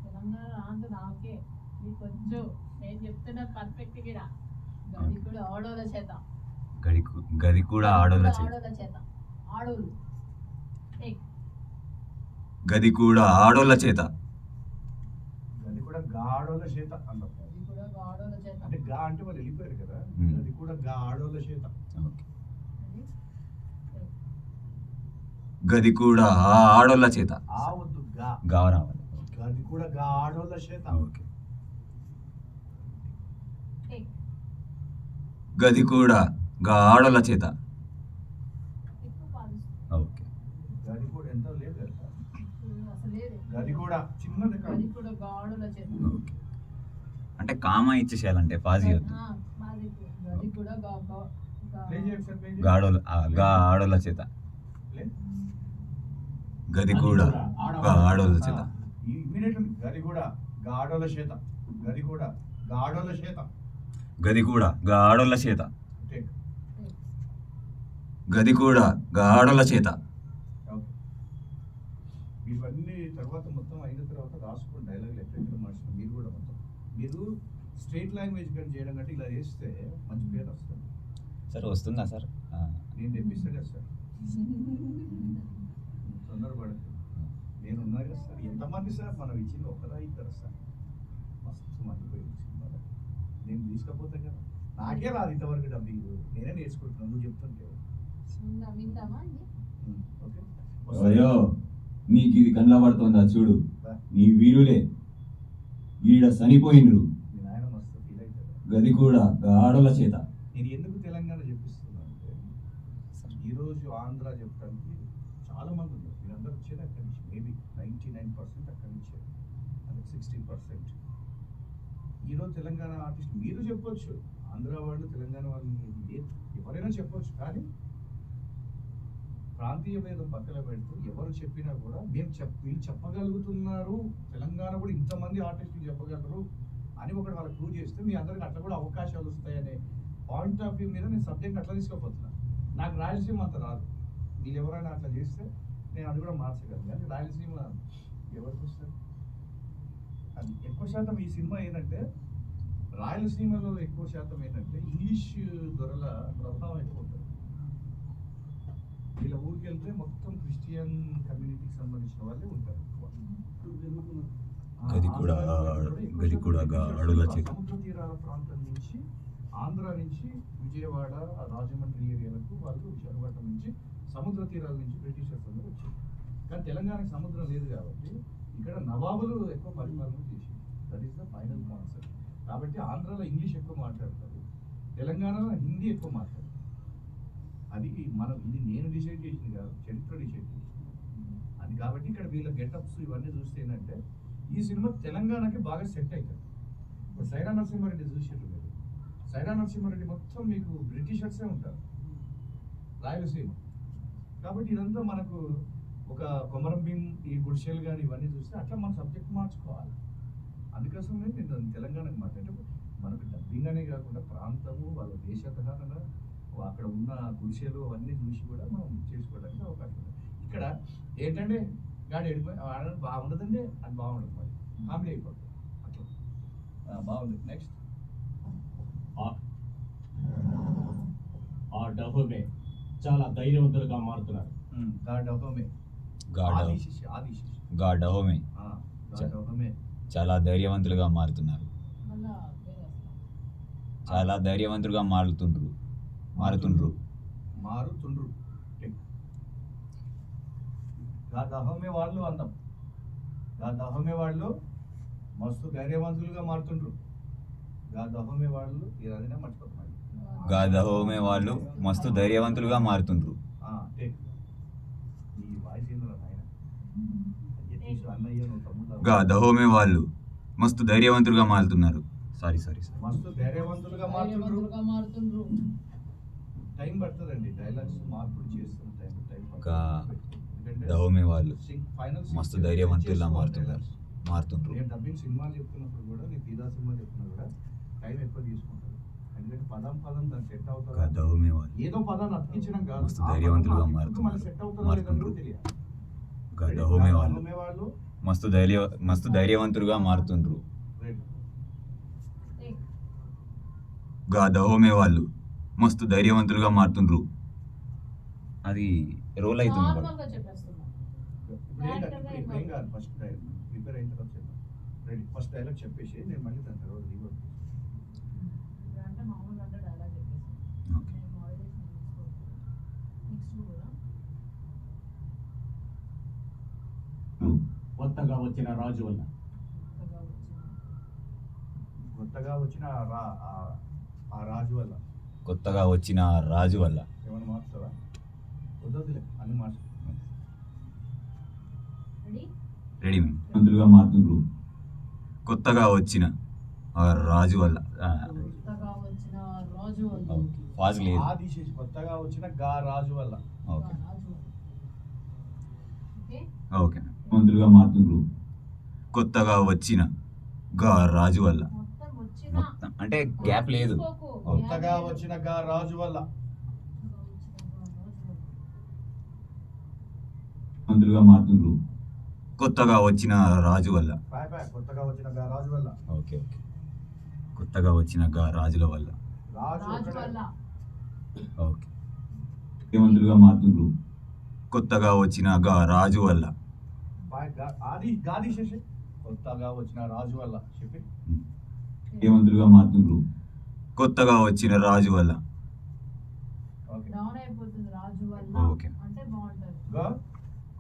తెలంగాణ రాంత నాకే నీకు కొంచెం నేను చెప్తున్నా పర్ఫెక్ట్ గా గది కూడా ఆడోళ్ళ చేత. గది కూడా ఆడోళ్ళ చేత. ఆడోళ్ళ చేత. ఆడోళ్ళు. టేక్. గది కూడా ఆడోళ్ళ చేత. అది కూడా గాడోళ్ళ చేత అన్నారు. అది కూడా ఆడోళ్ళ చేత. అంటే గా అంటే వాళ్ళు వెళ్ళిపోయారు కదా. Hmm. అది కూడా గా ఆడోళ్ళ చేత. ఓకే. అది. టేక్. గది కూడా ఆ ఆడోళ్ళ చేత. ఆ వద్దు గా. గావ రావాలి. అది కూడా గా ఆడోళ్ళ చేత. ఓకే. టేక్. గది కూడా గా ఆడోళ్ళ చేత. ఎక్కువ పాస్. ఓకే. గది కూడా ఎంతో లేదు కదా. అసలు లేదు. గది కూడా చిన్నది కాదు. అది కూడా ఆడోళ్ళ చేత. ఓకే. అంటే కామా ఇచ్చేసేయాలంటే పాజ్ చేయొద్దు. మాది గది కూడా ప్లే చేయండి సార్, ప్లే చేయండి. గాడోళ్ళ గా ఆడోళ్ళ చేత. ప్లే. గది కూడా గా ఆడోళ్ళ చేత. ఇమ్మీడియట్లీ గది కూడా గా ఆడోళ్ళ చేత. గది కూడా గా ఆడోళ్ళ చేత. గది కూడా గా ఆడోళ్ళ చేత. టేక్. గది కూడా గా ఆడోళ్ళ చేత. ఓకే. ఇవన్నీ తర్వాత మొత్తం అయిన తర్వాత రాసుకుని డైలాగులు ఎక్కడ మార్చిన మీరు కూడా మొత్తం మీరు స్ట్రేట్ లాంగ్వేజ్ కానీ చేయడం కంటే ఇలా చేస్తే మంచి పేరు వస్తుంది. సార్ వస్తుందా సార్? నేను తెప్పిస్తా కదా సార్. తొందరపడదు. నేను ఉన్నా కదా సార్. ఎంతమంది సార్ మనం ఇచ్చింది ఒకరా ఇద్దరు సార్. మస్తు మంది పోయింది సినిమాలో. నేను తీసుకపోతే కదా నాకే రాదు ఇంతవరకు డబ్బింగ్, నేనే నేర్చుకుంటున్నాను నువ్వు చెప్తుంటే. విందామా అండి? ఓకే అయ్యో నీకు ఇది కనబడుతుందా చూడు, నీ వీరులే ఈడ చనిపోయినరు, మీ నాయన మస్తు ఫీల్ అవుతాడు. గది కూడా గాడుల చేత. నేను ఎందుకు తెలంగాణ చెప్పిస్తున్నా అంటే ఈరోజు ఆంధ్ర చెప్పడానికి చాలా మంది ఉన్నారు. మీరందరూ వచ్చేది అక్కడి నుంచి, మేబీ 99% అక్కడి నుంచే, అంటే 60%. ఈరోజు తెలంగాణ ఆర్టిస్ట్ మీరు చెప్పొచ్చు, ఆంధ్ర వాళ్ళు తెలంగాణ వాళ్ళు ఎవరైనా చెప్పొచ్చు, కానీ ప్రాంతీయ భేదం పక్కన పెడుతూ ఎవరు చెప్పినా కూడా వీళ్ళు చెప్పగలుగుతున్నారు, తెలంగాణ కూడా ఇంతమంది ఆర్టిస్టులు చెప్పగలరు అని ఒకటి వాళ్ళకి ప్రూవ్ చేస్తే మీ అందరికి అట్లా కూడా అవకాశాలు వస్తాయనే పాయింట్ ఆఫ్ వ్యూ మీద నేను సబ్జెక్ట్ అట్లా తీసుకోపోతున్నాను. నాకు రాయలసీమ అంత రాదు, వీళ్ళు ఎవరైనా అట్లా చేస్తే నేను అది కూడా మార్చగలను, కానీ రాయలసీమ ఎవరికి వస్తారు? అది ఎక్కువ శాతం ఈ సినిమా ఏంటంటే రాయలసీమలో ఎక్కువ శాతం ఏంటంటే ఇంగ్లీష్ దొరల ప్రభావం ఎక్కువ ఉంటుంది. వీళ్ళ ఊరికి వెళ్తే మొత్తం క్రిస్టియన్ కమ్యూనిటీకి సంబంధించిన వాళ్ళే ఉంటారు ఎక్కువ. గది కూడా గాడుల చేత. సముద్ర తీరాల ప్రాంతం నుంచి, ఆంధ్ర నుంచి విజయవాడ, రాజమండ్రి ఏరియాలకు వాళ్ళు, విశాఖపట్నం నుంచి సముద్ర తీరాల నుంచి బ్రిటిషర్స్ అందరూ వచ్చారు. కానీ తెలంగాణకి సముద్రం లేదు కాబట్టి ఇక్కడ నవాబులు ఎక్కువ పరిపాలన చేసి, that is the final concept. కాబట్టి ఆంధ్రాలో ఇంగ్లీష్ ఎక్కువ మాట్లాడతారు, తెలంగాణలో హిందీ ఎక్కువ మాట్లాడతారు. అది ఇది నేను డిసైడ్ చేసింది కాదు, చరిత్ర డిసైడ్ చేసింది అది. కాబట్టి ఇక్కడ వీళ్ళ గెటప్స్ ఇవన్నీ చూస్తే ఏంటంటే ఈ సినిమా తెలంగాణకి బాగా సెట్ అవుతుంది. ఇప్పుడు సైరా నరసింహారెడ్డి చూసారు మీరు, సైరా నరసింహారెడ్డి మొత్తం మీకు బ్రిటిషర్సే ఉంటారు రాయలసీమ. కాబట్టి ఇదంతా మనకు ఒక కొమరం భీం, ఈ గుడిసెలు కానీ ఇవన్నీ చూస్తే అట్లా మన సబ్జెక్ట్ మార్చుకోవాలి. అందుకోసమే నేను తెలంగాణకు మాట్లాడే మనకు డబ్బింగ్ అనే కాకుండా ప్రాంతము, వాళ్ళ వేషధారణ, అక్కడ ఉన్న గుడిసెలు అవన్నీ చూసి కూడా మనం చేసుకోవడానికి అవకాశం ఉంది. ఇక్కడ ఏంటంటే గాడి వెళ్ళిపోయి బాగుండదండి, అది బాగుండదు, మరి కామెడీ అయిపోతుంది అట్లా. బాగుంది. నెక్స్ట్ ఆ డబ్బే చాలా ధైర్యవంతులుగా మారుతున్నారు. చాలా ధైర్యవంతులుగా మారుతున్నారు, చాలా ధైర్యవంతులుగా మారుతుండ్రు. దహమే వాళ్ళు అందాం, దహమే వాళ్ళు మస్తు ధైర్యవంతులుగా మారుతుండ్రు. దహమే వాళ్ళు ఇదైనా మర్చిపోతున్నారు. గాదహోమే వాళ్ళు మస్తు ధైర్యవంతులుగా మారుతుండ్రు. ఈ వాయిస్ ఏంద్రా నాయన, అన్నయ్య నువ్వు తమ్ముడు గాదహోమే వాళ్ళు మస్తు ధైర్యవంతులుగా మారుతున్నారు. సారీ మస్తు ధైర్యవంతులుగా మారుతుండ్రు. టైం పడుతుందండి, డైలాగ్స్ మార్పులు చేస్తున్న టైం దహోమే వాళ్ళు ఫైనల్ మస్తు ధైర్యవంతులుగా మారుతుండ్రు. నేను డబ్బింగ్ సినిమాలు చెప్తున్నప్పుడు కూడా, నేను తీరా సినిమా చెప్తున్నా కూడా టైం ఎక్కువ తీసుకుంటాను. ఎందుకంటే పదం దాన్ని సెట్ అవుతుందా, గాదహోమే వాళ్ళు ఏదో పదాన్ని అతికించడం కాదు, మస్తు ధైర్యవంతులుగా మనకి సెట్ అవుతుందా లేదని తెలియాలి. గాదహోమే వాళ్ళు మస్తు ధైర్యవంతులుగా మారుతుండ్రు. గాదహోమే వాళ్ళు మస్తు ధైర్యవంతులుగా మారుతుండ్రు. అది రోల్ అవుతుంది. నార్మల్గా చెప్పేస్తున్నా. ఇప్పుడు ఏం కాదు, ఫస్ట్ ప్రిపేర్ అయిన తర్వాత చెప్పాను. రెడీ, ఫస్ట్ డైలాగ్ చెప్పేసి నేను మళ్ళీ దాని తర్వాత రీవర్క్ అంటే మామూలుగా అంటే డైలాగ్ చెప్పేసి ఓకే. నేను మాడ్యులేషన్ నెక్స్ట్ కూడా కొత్తగా వచ్చిన రాజు వల్ల కొత్తగా వచ్చిన ఆ రాజు వల్ల కొత్తగా వచ్చిన రాజు వల్ల ఏమైనా మార్చుతావా? వద్దులే, అన్ని మార్చు. రెడీ మంత్రులుగా మారుతుండ్రు. కొత్తగా వచ్చిన ఆ రాజు వల్ల కొత్తగా వచ్చిన రాజు వల్ల ఫాస్ట్ లేదు. ఆ తీసేసి కొత్తగా వచ్చిన రాజు వల్ల. Okay okay okay. మంత్రులుగా మారుతుండ్రు. కొత్తగా వచ్చిన రాజు వల్ల. మొత్తం వచ్చిన మొత్తం అంటే గ్యాప్ లేదు. కొత్తగా వచ్చిన రాజు వల్ల. మంత్రులుగా మారుతుండ్రు. కొత్తగా వచ్చిన రాజు వల్ల. కొత్తగా వచ్చిన రాజు వల్ల. Okay okay. కొత్తగా వచ్చిన రాజుల వల్ల. రాజు వల్ల ఓకే. మంత్రులుగా మారుతుండ్రు. కొత్తగా వచ్చిన రాజు వల్ల. కొత్తగా వచ్చిన రాజు వల్ల చెప్పి మంత్రులుగా మారుతుండ్రు. కొత్తగా వచ్చిన రాజు వల్ల. ఓకే డౌన్ అయిపోతుంది రాజు వల్ల ఓకే. అంటే బాగుంటది. గా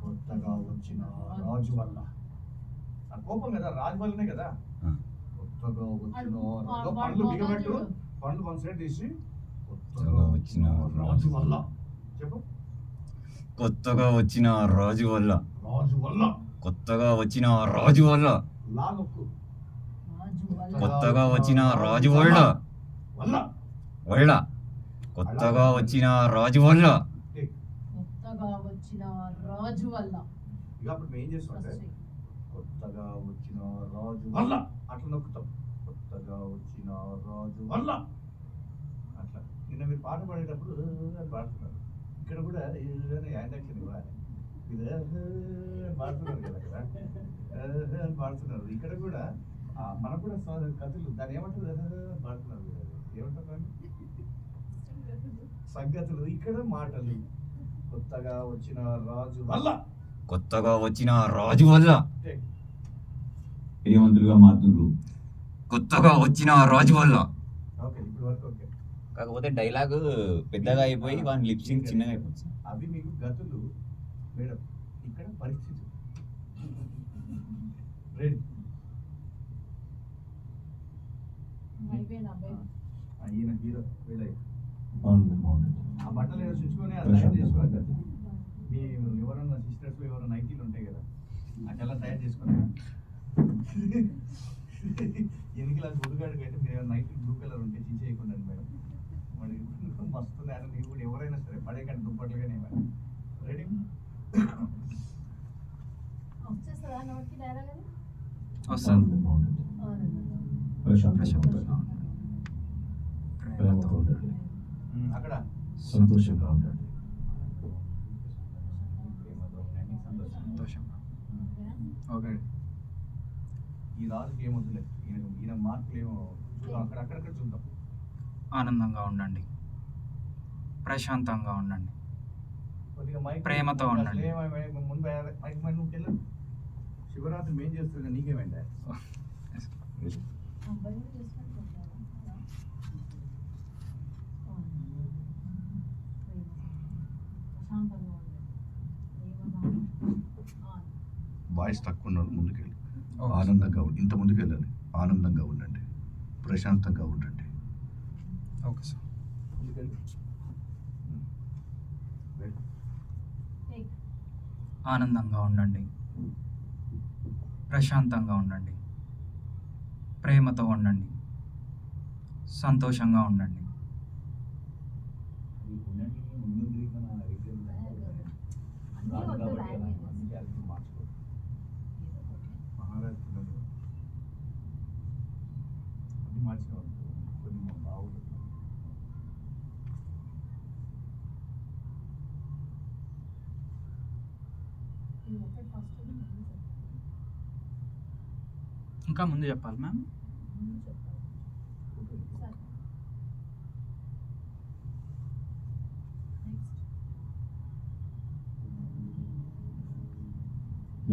కొత్తగా వచ్చిన రాజు వల్ల ఆ కోపం కదా రాజు వల్లనే కదా. ఆ. కొత్తగా వచ్చిన వాడు పండ్లు కోపం బిగబెట్టు, చూడు. పండ్లు వన్ సైడ్ తీసి కొత్తగా వచ్చిన రాజు వల్ల చెప్పు. కొత్తగా వచ్చిన రాజు వల్ల. రాజు వల్ల కొత్తగా వచ్చిన రాజు వల్ల. లాగొక్కు రాజు వల్ల కొత్తగా వచ్చిన రాజు వల్ల. వల్ల వల్ల. కొత్తగా వచ్చిన రాజు వల్ల. కొత్తగా వచ్చిన రాజు వల్ల ఇక అప్పుడు మేము ఏం చేస్తామంటే కొత్తగా వచ్చిన రాజు వల్ల అట్లా నొక్కుతాం. కొత్తగా వచ్చిన రాజు వల్ల అట్లా. నిన్న మీరు పాట పాడేటప్పుడు అని పాడుతున్నారు. ఇక్కడ కూడా యాండాక్షన్ ఇవ్వాలి. ఇది పాడుతున్నారు కదా అక్కడ అని పాడుతున్నారు. ఇక్కడ కూడా మనకు కూడా కథలు దాన్ని ఏమంటారు పాడుతున్నారు. ఏమంటారు సంగతులు, ఇక్కడ మాటలు. కొత్తగా వచ్చిన రాజు వల్ల. కొత్తగా వచ్చిన రాజు వల్ల. ప్రియవంతులుగా మారుతుండ్రు. కొత్తగా వచ్చిన రాజు వల్ల. ఓకే ఇప్పుడు వరకు ఓకే. కాకపోతే డైలాగ్ పెద్దగా అయిపోయి వాని లిప్సింగ్ చిన్నగా అయిపోతుంది. అవి మీకు గతులు మేడం. ఇక్కడ పరిస్థితి రెడీ. అయిపోయింది అబ్బాయి. ఈయన హీరో వీళ్ళ బాగుంది. ఆ బట్టలు ఏదో చుచ్చుకొని అది తయారు చేసుకోవాలి. మీ ఎవరన్నా సిస్టర్స్ ఎవరైనా నైటీలు ఉంటాయి కదా అట్లా తయారు చేసుకోండి. ఎన్నికల గుడిగాడికి అయితే మీరు నైట్ బ్లూ కలర్ ఉంటే చేయకుండా మేడం. మరి మస్తు నేను మీరు కూడా ఎవరైనా సరే పడేకండి దుప్పట్లుగానే మేడం. రెడీ. వచ్చేస్తుందా నోటికి డైలాగ్ అది? వస్తుంది. ప్రేమతో ఉండండి. అక్కడ సంతోషంగా ఉండండి. సంతోషం. ఓకే. ఈ రాజుకి ఏమొద్దులే. ఈయన మార్కులు ఏమో చూద్దాం. అక్కడక్కడ చూద్దాం. ఆనందంగా ఉండండి, ప్రశాంతంగా ఉండండి, కొద్దిగా మైక్ ప్రేమతో ఉండండి. ముందు మైక్ మైక్ నువ్వు వెళ్ళు. శివరాత్రి మేం చేస్తున్నా నీకేమైందా? అబ్బాయి కూడా చేసుకుంటుంటారా? ప్రశాంతంగా ఉండండి. వాయిస్ తక్కువ ఉన్నాడు. ముందుకెళ్ళి ఆనందంగా ఇంత ముందుకు వెళ్ళాలి. ఆనందంగా ఉండండి, ప్రశాంతంగా ఉండండి. Okay sir. ముందుకెళ్ళి ఆనందంగా ఉండండి, ప్రశాంతంగా ఉండండి, ప్రేమతో ఉండండి, సంతోషంగా ఉండండి. ఇంకా ముందు చెప్పాలి మ్యామ్.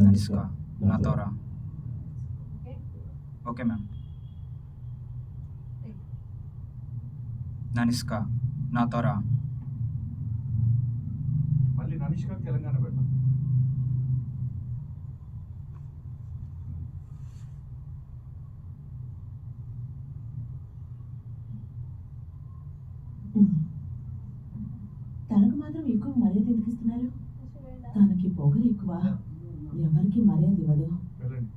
నిస్కా నాతో రా. Okay ma'am. ననిష్కా నాతో రా. మళ్ళీ ననిష్క తెలంగాణ పెట్టాం. తనకు మాత్రం ఎక్కువ మర్యాద ఎందుకు ఇస్తున్నారు? తనకి పొగరు ఎక్కువ, ఎవరికి మర్యాద ఇవ్వదు. వెళ్ళండి.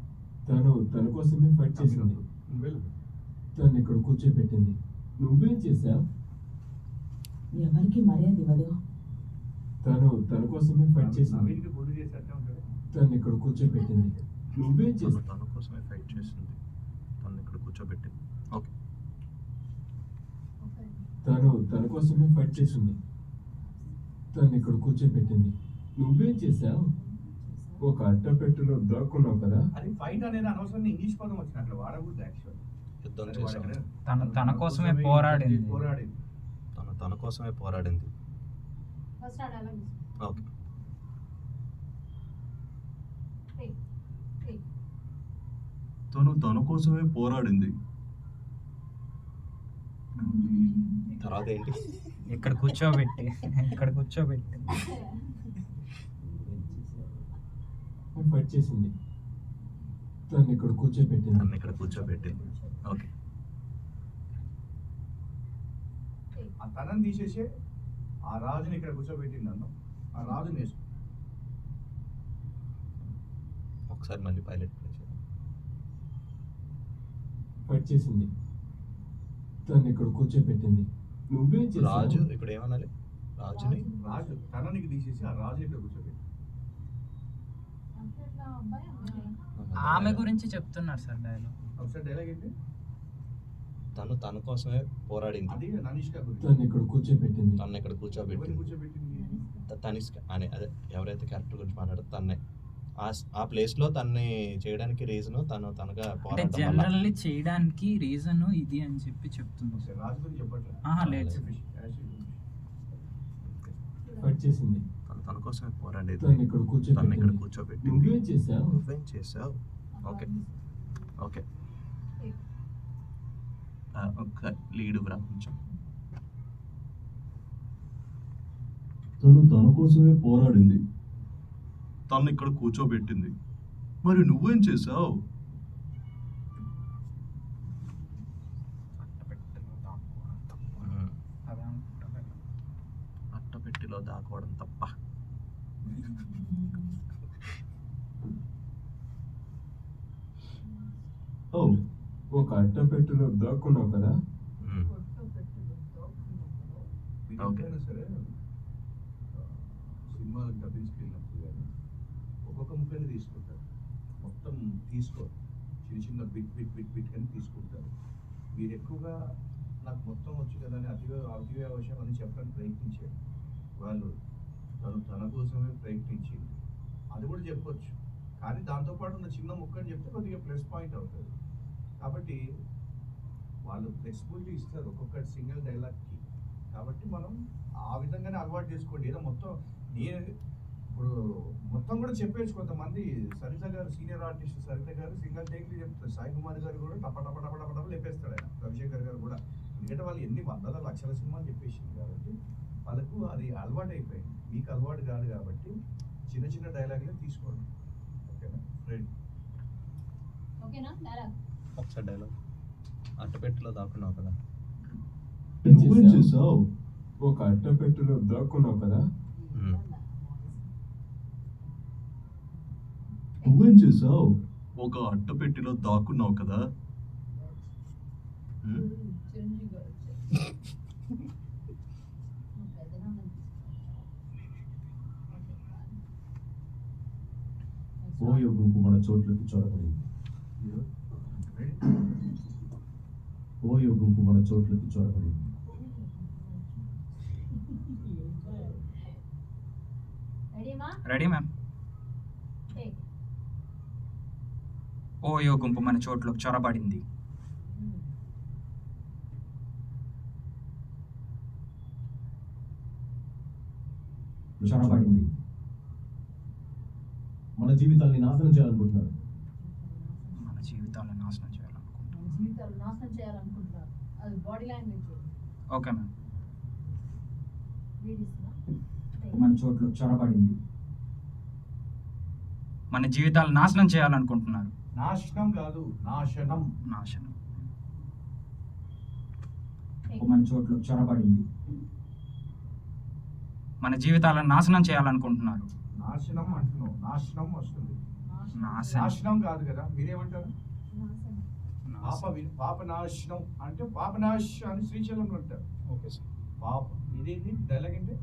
తన కోసమే ఫైట్ చేసింది. తను ఇక్కడ కూర్చోబెట్టింది. నువ్వేం చేశావు? ఎవరికి మర్యాద ఇవ్వదు. తన కోసమే ఫైట్ చేసింది. నవీన్కి గుడి చేసి అట్టే ఉంటాడు. తను ఇక్కడ కూర్చోబెట్టింది. నువ్వేం చేశావు? తన కోసమే ఫైట్ చేసింది. తను ఇక్కడ కూర్చోబెట్టింది. ఓకే. తన కోసమే ఫైట్ చేసింది. తను ఇక్కడ కూర్చోబెట్టింది. నువ్వేం చేశావు? ఒక అట్టపెట్టులో దాక్కున్నావు కదా. అది ఫైట్ అనేది అనవసరంగా ఇంగ్లీష్ పదం వచ్చిన అక్కడ వాడకూడదు. యాక్చువల్ యుద్ధం చేశాను. తన కోసమే పోరాడింది. తన కోసమే పోరాడింది. ఫస్ట్ ఆ డైలాగ్ ఓకే. తను తన కోసమే పోరాడింది. తర్వాత ఏంటి? ఇక్కడ కూర్చోబెట్టి ఫైట్ చేసింది. తను ఇక్కడ కూర్చోబెట్టింది. నన్ను ఇక్కడ కూర్చోబెట్టింది. ఓకే. ఆ తనని తీసేసి ఆ రాజుని ఇక్కడ కూర్చోబెట్టింది నన్ను. ఆ రాజుని వేసుకో. ఒకసారి మళ్ళీ పైలట్ ప్లే చేద్దాం. ఫైట్ చేసింది. తను ఇక్కడ కూర్చోబెట్టింది. నువ్వే రాజు చేసావు. ఇప్పుడు ఏమనాలి? రాజుని రాజు తననికి తీసేసి ఆ రాజుని ఇక్కడ కూర్చోబెట్టి. అంటే అట్లా అబ్బాయి అమ్మాయి. ఆమె గురించి చెప్తున్నారు సార్ డైలాగ్. ఒకసారి డైలాగ్ ఏంటి? తను తన కోసమే పోరాడింది. అది ననిష్క గురించి. తను ఇక్కడ కూర్చోబెట్టింది. తను ఇక్కడ ఎవరిని కూర్చోబెట్టింది. కూర్చోబెట్టింది? తనిష్క అనే అదే ఎవరైతే క్యారెక్టర్ గురించి మాట్లాడో తన్నే ఆ ప్లేస్ లో తన్ని చేయడానికి రీజన్ తనగా అంటే పోరాడడం వల్ల. జనరల్లీ చేయడానికి రీజన్ ఇది అని చెప్పి చెప్తుంది. ఒకసారి రాజు గురించి చెప్పట్లేదు. లేదు సార్. ఫైట్ చేసింది. తన కోసమే పోరాడేది. తను ఇక్కడ తను ఇక్కడ కూర్చోబెట్టింది. కూర్చోబెట్టింది. నువ్వే చేసావు. నువ్వేం చేసావు? Okay okay. ఒకసారి లీడ్ రా కొంచెం. తను తన కోసమే పోరాడింది. తను ఇక్కడ కూర్చోబెట్టింది. మరి నువ్వేం చేసావు? అట్టపెట్టిలో దాకోవడం తప్ప. ఓ ఒక అట్టపెట్టెలో దాక్కున్నావు కదా. మీరు ఎప్పుడైనా సరే సినిమాలకు డబ్బింగ్స్కి వెళ్ళినప్పుడు కానీ ఒక్కొక్క ముక్కని తీసుకుంటారు. మొత్తం తీసుకోరు. చిన్న చిన్న బిట్ అని తీసుకుంటారు. మీరు ఎక్కువగా నాకు మొత్తం వచ్చు కదా అని అతిగా విషయం అని చెప్పడానికి ప్రయత్నించారు. వాళ్ళు తన కోసమే ప్రయత్నించింది అది కూడా చెప్పొచ్చు. కానీ దాంతోపాటు ఉన్న చిన్న ముక్కని చెప్తే కొద్దిగా ప్లస్ పాయింట్ అవుతుంది. కాబట్టి వాళ్ళు ఫ్లెక్సిబిలిటీ ఇస్తారు ఒక్కొక్కటి సింగిల్ డైలాగ్కి. కాబట్టి మనం ఆ విధంగానే అలవాటు చేసుకోండి. ఏదో మొత్తం నేను ఇప్పుడు మొత్తం కూడా చెప్పేసి కొంతమంది సరిత గారు సీనియర్ ఆర్టిస్ట్ సరిత గారు సింగల్ టేక్లు చెప్తారు. సాయి కుమార్ గారు కూడా టప లేపేస్తాడు ఆయన. రవిశంకర్ గారు కూడా. ఎందుకంటే వాళ్ళు ఎన్ని వందల లక్షల సినిమాలు చెప్పేసింది కాబట్టి వాళ్ళకు అది అలవాటు అయిపోయింది. మీకు అలవాటు కాదు కాబట్టి చిన్న చిన్న డైలాగ్లే తీసుకోండి. ఓకేనా రెడీ? ఓకేనా డైలాగ్? ఒకసారి డైలాగ్. అట్టపెట్టిలో దాక్కున్నావు కదా. నువ్వేం చేసావు? ఒక అట్టపెట్టెలో దాక్కున్నావు కదా. నువ్వేం చేసావు? ఒక అట్టపెట్టిలో దాక్కున్నావు కదా. చిరంజీవి గారు వచ్చారు. ఓయో గుంపు మన చోట్లకి చొరబడింది. ఓయో గుంపు మన చోట్లకి చొరబడింది. Ready ma'am. ఓయో గుంపు మన చోట్లోకి చొరబడింది. చొరబడింది. మన జీవితాల్ని నాశనం చేయాలనుకుంటున్నారు. మన జీవితాలను నాశనం చేయాలనుకుంటున్నాను. మన జీవితాలు నాశనం చేయాలనుకుంటున్నారు. అది బాడీ లాంగ్వేజ్. Okay ma'am. వీడిస్తున్నా. మన చోట్లోకి చొరబడింది. మన జీవితాలు నాశనం చేయాలనుకుంటున్నారు. నాశనం కాదు నాశనం. నాశనం. మన చోట్లోకి చొరబడింది. మన జీవితాలను నాశనం చేయాలనుకుంటున్నారు. నాశనం అంటున్నావు. నాశనం వస్తుంది. నాశనం. నాశనం కాదు కదా. మీరేమంటారు? పాపనాశనం అంటే పాపనాశ అని శ్రీశైలంలో అంటారు. Okay sir. పాప ఇదేంటి డైలాగ్ అంటే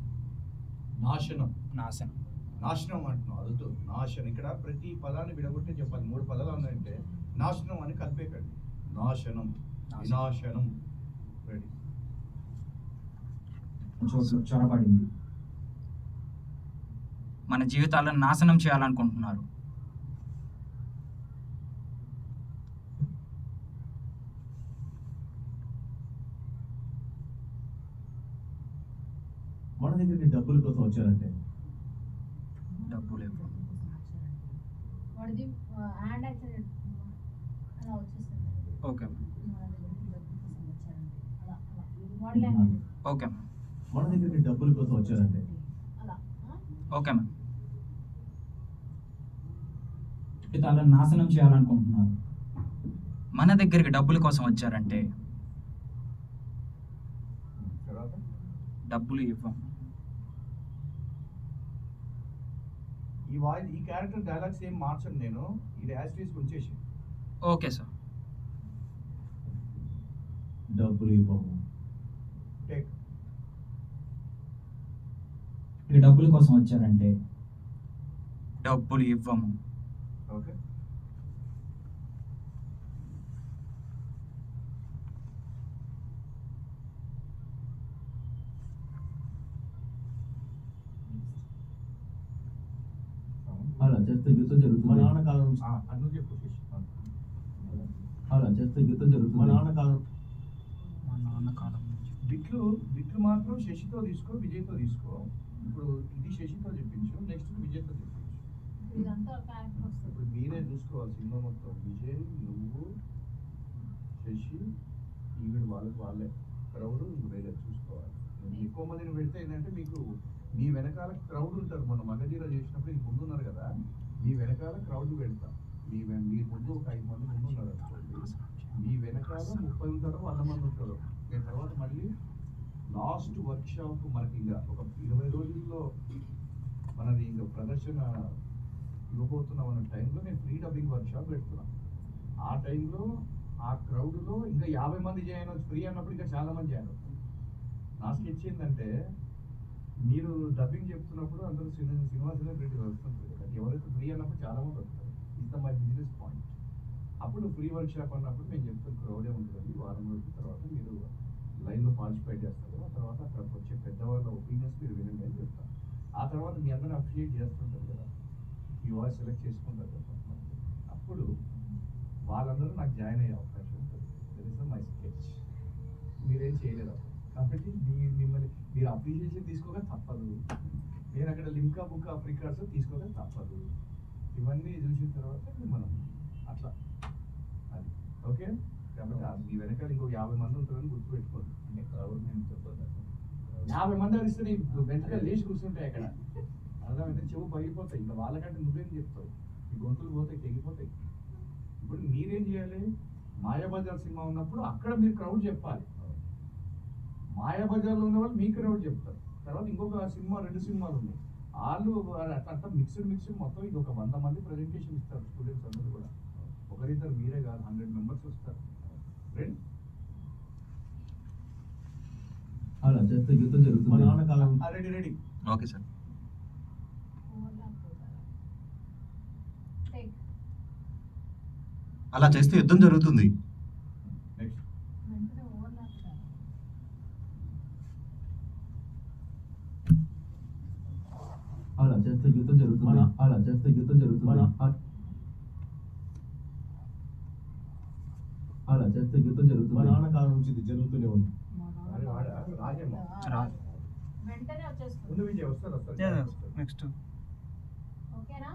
నాశనం. నాశనం. నాశనం అంటున్నావు. అదుతో నాశనం. ఇక్కడ ప్రతి పదాన్ని విడగొట్టే చెప్పాలి. 3 పదాలు ఉన్నాయంటే నాశనం అని కలిపేకండి. నాశనం, వినాశనం. రెడీ? చోట్లోకి చొరబడింది. మన జీవితాలను నాశనం చేయాలనుకుంటున్నారు. మన దగ్గరికి డబ్బుల కోసం వచ్చారంటే డబ్బు లేవు. వాడిది హ్యాండ్ యాక్సిడెంట్ అలా వచ్చేస్తుంది. Okay ma'am. మన దగ్గరికి డబ్బుల కోసం వచ్చారంటే అలా బాడీ లాంగ్వేజ్ ఓకే మ్యామ్. మన దగ్గరికి డబ్బుల కోసం వచ్చారంటే అలా ఓకే మ్యామ్. వాళ్ళని నాశనం చేయాలనుకుంటున్నారు. మన దగ్గరికి డబ్బుల కోసం వచ్చారంటే తర్వాత డబ్బులు ఇవ్వం. ఈ క్యారెక్టర్ డైలాగ్స్ ఏం మార్చను నేను, ఇది యాజ్ ఉంచేసి. Okay sir. డబ్బులు ఇవ్వము. టేక్. ఈ డబ్బుల కోసం వచ్చారంటే డబ్బులు ఇవ్వము. ఓకే. అలా చేస్తే యుద్ధం మా జరుగుతుంది. నాన్న కాలం నుంచి అన్ను చెప్పు శశి. అలా చేస్తే యుద్ధం మా జరుగుతుంది. నాన్న కాలం మా నాన్న కాలం నుంచి బిట్లు మాత్రం శశితో తీసుకో, విజయ్తో తీసుకో. ఇప్పుడు ఇది శశితో చెప్పించు, నెక్స్ట్ విజయ్తో చెప్పించు. ఇదంతా క్యారెక్టర్ వస్తుంది. ఇప్పుడు మీరే చూసుకోవాలి సినిమా మొత్తం. విజయ్, నువ్వు, శశి, ఈవిడ వాళ్ళే క్రౌడ్ వేరే చూసుకోవాలి. ఎక్కువ మందిని పెడితే ఏంటంటే మీకు మీ వెనకాల క్రౌడ్ ఉంటారు. మొన్న మగధీర చేసినప్పుడు ఇంక ముందు ఉన్నారు కదా, మీ వెనకాల క్రౌడ్ పెడతా. మీ ముందు ఒక 5 మంది ముందు ఉన్నారు అనుకోండి, మీ వెనకాల 30 ఉంటారో 100 మంది ఉంటారు. దాని తర్వాత మళ్ళీ లాస్ట్ వర్క్ షాప్ మనకి ఇంకా ఒక 20 రోజుల్లో మనది ఇంకా ప్రదర్శన ఇవ్వబోతున్నాం అన్న టైంలో నేను ఫ్రీ డబ్బింగ్ వర్క్ షాప్ పెడుతున్నాను. ఆ టైంలో ఆ క్రౌడ్లో ఇంకా 50 మంది జాయిన్ అవచ్చు. ఫ్రీ అన్నప్పుడు ఇంకా చాలా మంది జాయిన్ అవుతారు. నా స్కెచ్ ఏంటంటే, మీరు డబ్బింగ్ చెప్తున్నప్పుడు అందరూ సినిమా సెలబ్రిటీ వస్తుంటారు కదా, ఎవరైతే ఫ్రీ అన్నప్పుడు చాలా మంది వస్తారు. ఇంత మై బిజినెస్ పాయింట్. అప్పుడు ఫ్రీ వర్క్ షాప్ అన్నప్పుడు నేను చెప్తాను క్రౌడే ఉంటుంది. వారం రోజుల తర్వాత మీరు లైన్లో పార్టిసిపేట్ చేస్తారు కదా, తర్వాత అక్కడికి వచ్చే పెద్దవాళ్ళ ఒపీనియన్స్ మీరు వినండి అని చెప్తాను. ఆ తర్వాత మీ అందరిని అప్రిషియేట్ చేస్తుంటారు కదా, మీ వాయిస్ సెలెక్ట్ చేసుకుంటారు కదా, అప్పుడు వాళ్ళందరూ నాకు జాయిన్ అయ్యే అవకాశం ఉంటుంది. That is my sketch. మీరేం చేయలేరు అప్పుడు. కాబట్టి మిమ్మల్ని మీరు అప్రిషియేషన్ తీసుకోక తప్పదు. నేను అక్కడ లింకా బుక్ ఆఫ్ రికార్డ్స్ తీసుకోక తప్పదు. ఇవన్నీ చూసిన తర్వాత మనం అట్లా అది ఓకే. కాబట్టి మీ వెనకాల ఇంకో 50 మంది ఉంటారని గుర్తుపెట్టుకోండి. అంటే క్రౌడ్ నేను చెప్పదు, 50 మంది అరిస్తే నీ వెంటనే లేచి కూర్చుంటాయి అక్కడ. అర్థమైతే చెవు పగిలిపోతాయి. ఇంకా వాళ్ళకంటే నువ్వేం చెప్తావు, మీ గొంతులు పోతాయి, తెగిపోతాయి. ఇప్పుడు మీరేం చేయాలి, మాయాబజార్ సినిమా ఉన్నప్పుడు అక్కడ మీరు క్రౌడ్ చెప్పాలి. మాయాబజార్లో ఉన్న వాళ్ళు మీ క్రౌడ్ చెప్తారు. తర్వాత ఇంకొక సినిమా 2 సినిమాలు ఉన్నాయి, వాళ్ళు అట్లా మిక్స్డ్ మొత్తం ఇది ఒక 100 మంది ప్రజెంటేషన్ ఇస్తారు. స్టూడెంట్స్ అందరూ కూడా, ఒకరిద్దరు మీరే కాదు, 100 మెంబర్స్ వస్తారు. రైట్. అలా చేస్తే యుద్ధం మా జరుగుతుంది. నాన్న కాలం రెడీ. Okay sir. టేక్. అలా చేస్తే యుద్ధం జరుగుతుంది. నెక్స్ట్. వెంటనే ఓవర్లాప్ కాదు. అలా చేస్తే యుద్ధం జరుగుతుంది. అలా చేస్తే యుద్ధం జరుగుతుంది. అలా చేస్తే యుద్ధం మా జరుగుతుంది. నాన్న కాలం నుంచి ఇది జరుగుతూనే ఉంది. రాజేమో వెంటనే వచ్చేస్తుంది. ముందు విజయ్ వస్తారు. నెక్స్ట్. ఓకేనా?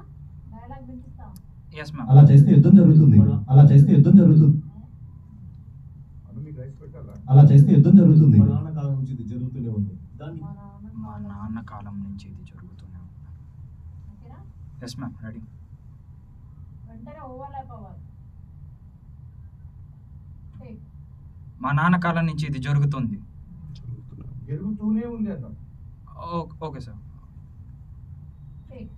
డైలాగ్ వినిపిస్తా. Yes ma'am. అలా చేస్తే యుద్ధం జరుగుతుంది. అలా చేస్తే యుద్ధం జరుగుతుంది. అను మీకు రైస్ పెట్టాలా? అలా చేస్తే యుద్ధం జరుగుతుంది. మా నాన్న కాలం నుంచి ఇది జరుగుతూనే ఉంది. దాన్ని మా నాన్న కాలం నుంచి ఇది జరుగుతూనే ఉంది. ఓకేనా? Yes ma'am. రెడీ. వెంటనే ఓవర్లాప్ అవ్వాలి. టేక్. మా నాన్న కాలం నుంచి ఇది జరుగుతుంది. జరుగుతూనే ఉంది అన్నాం. Okay sir. టేక్.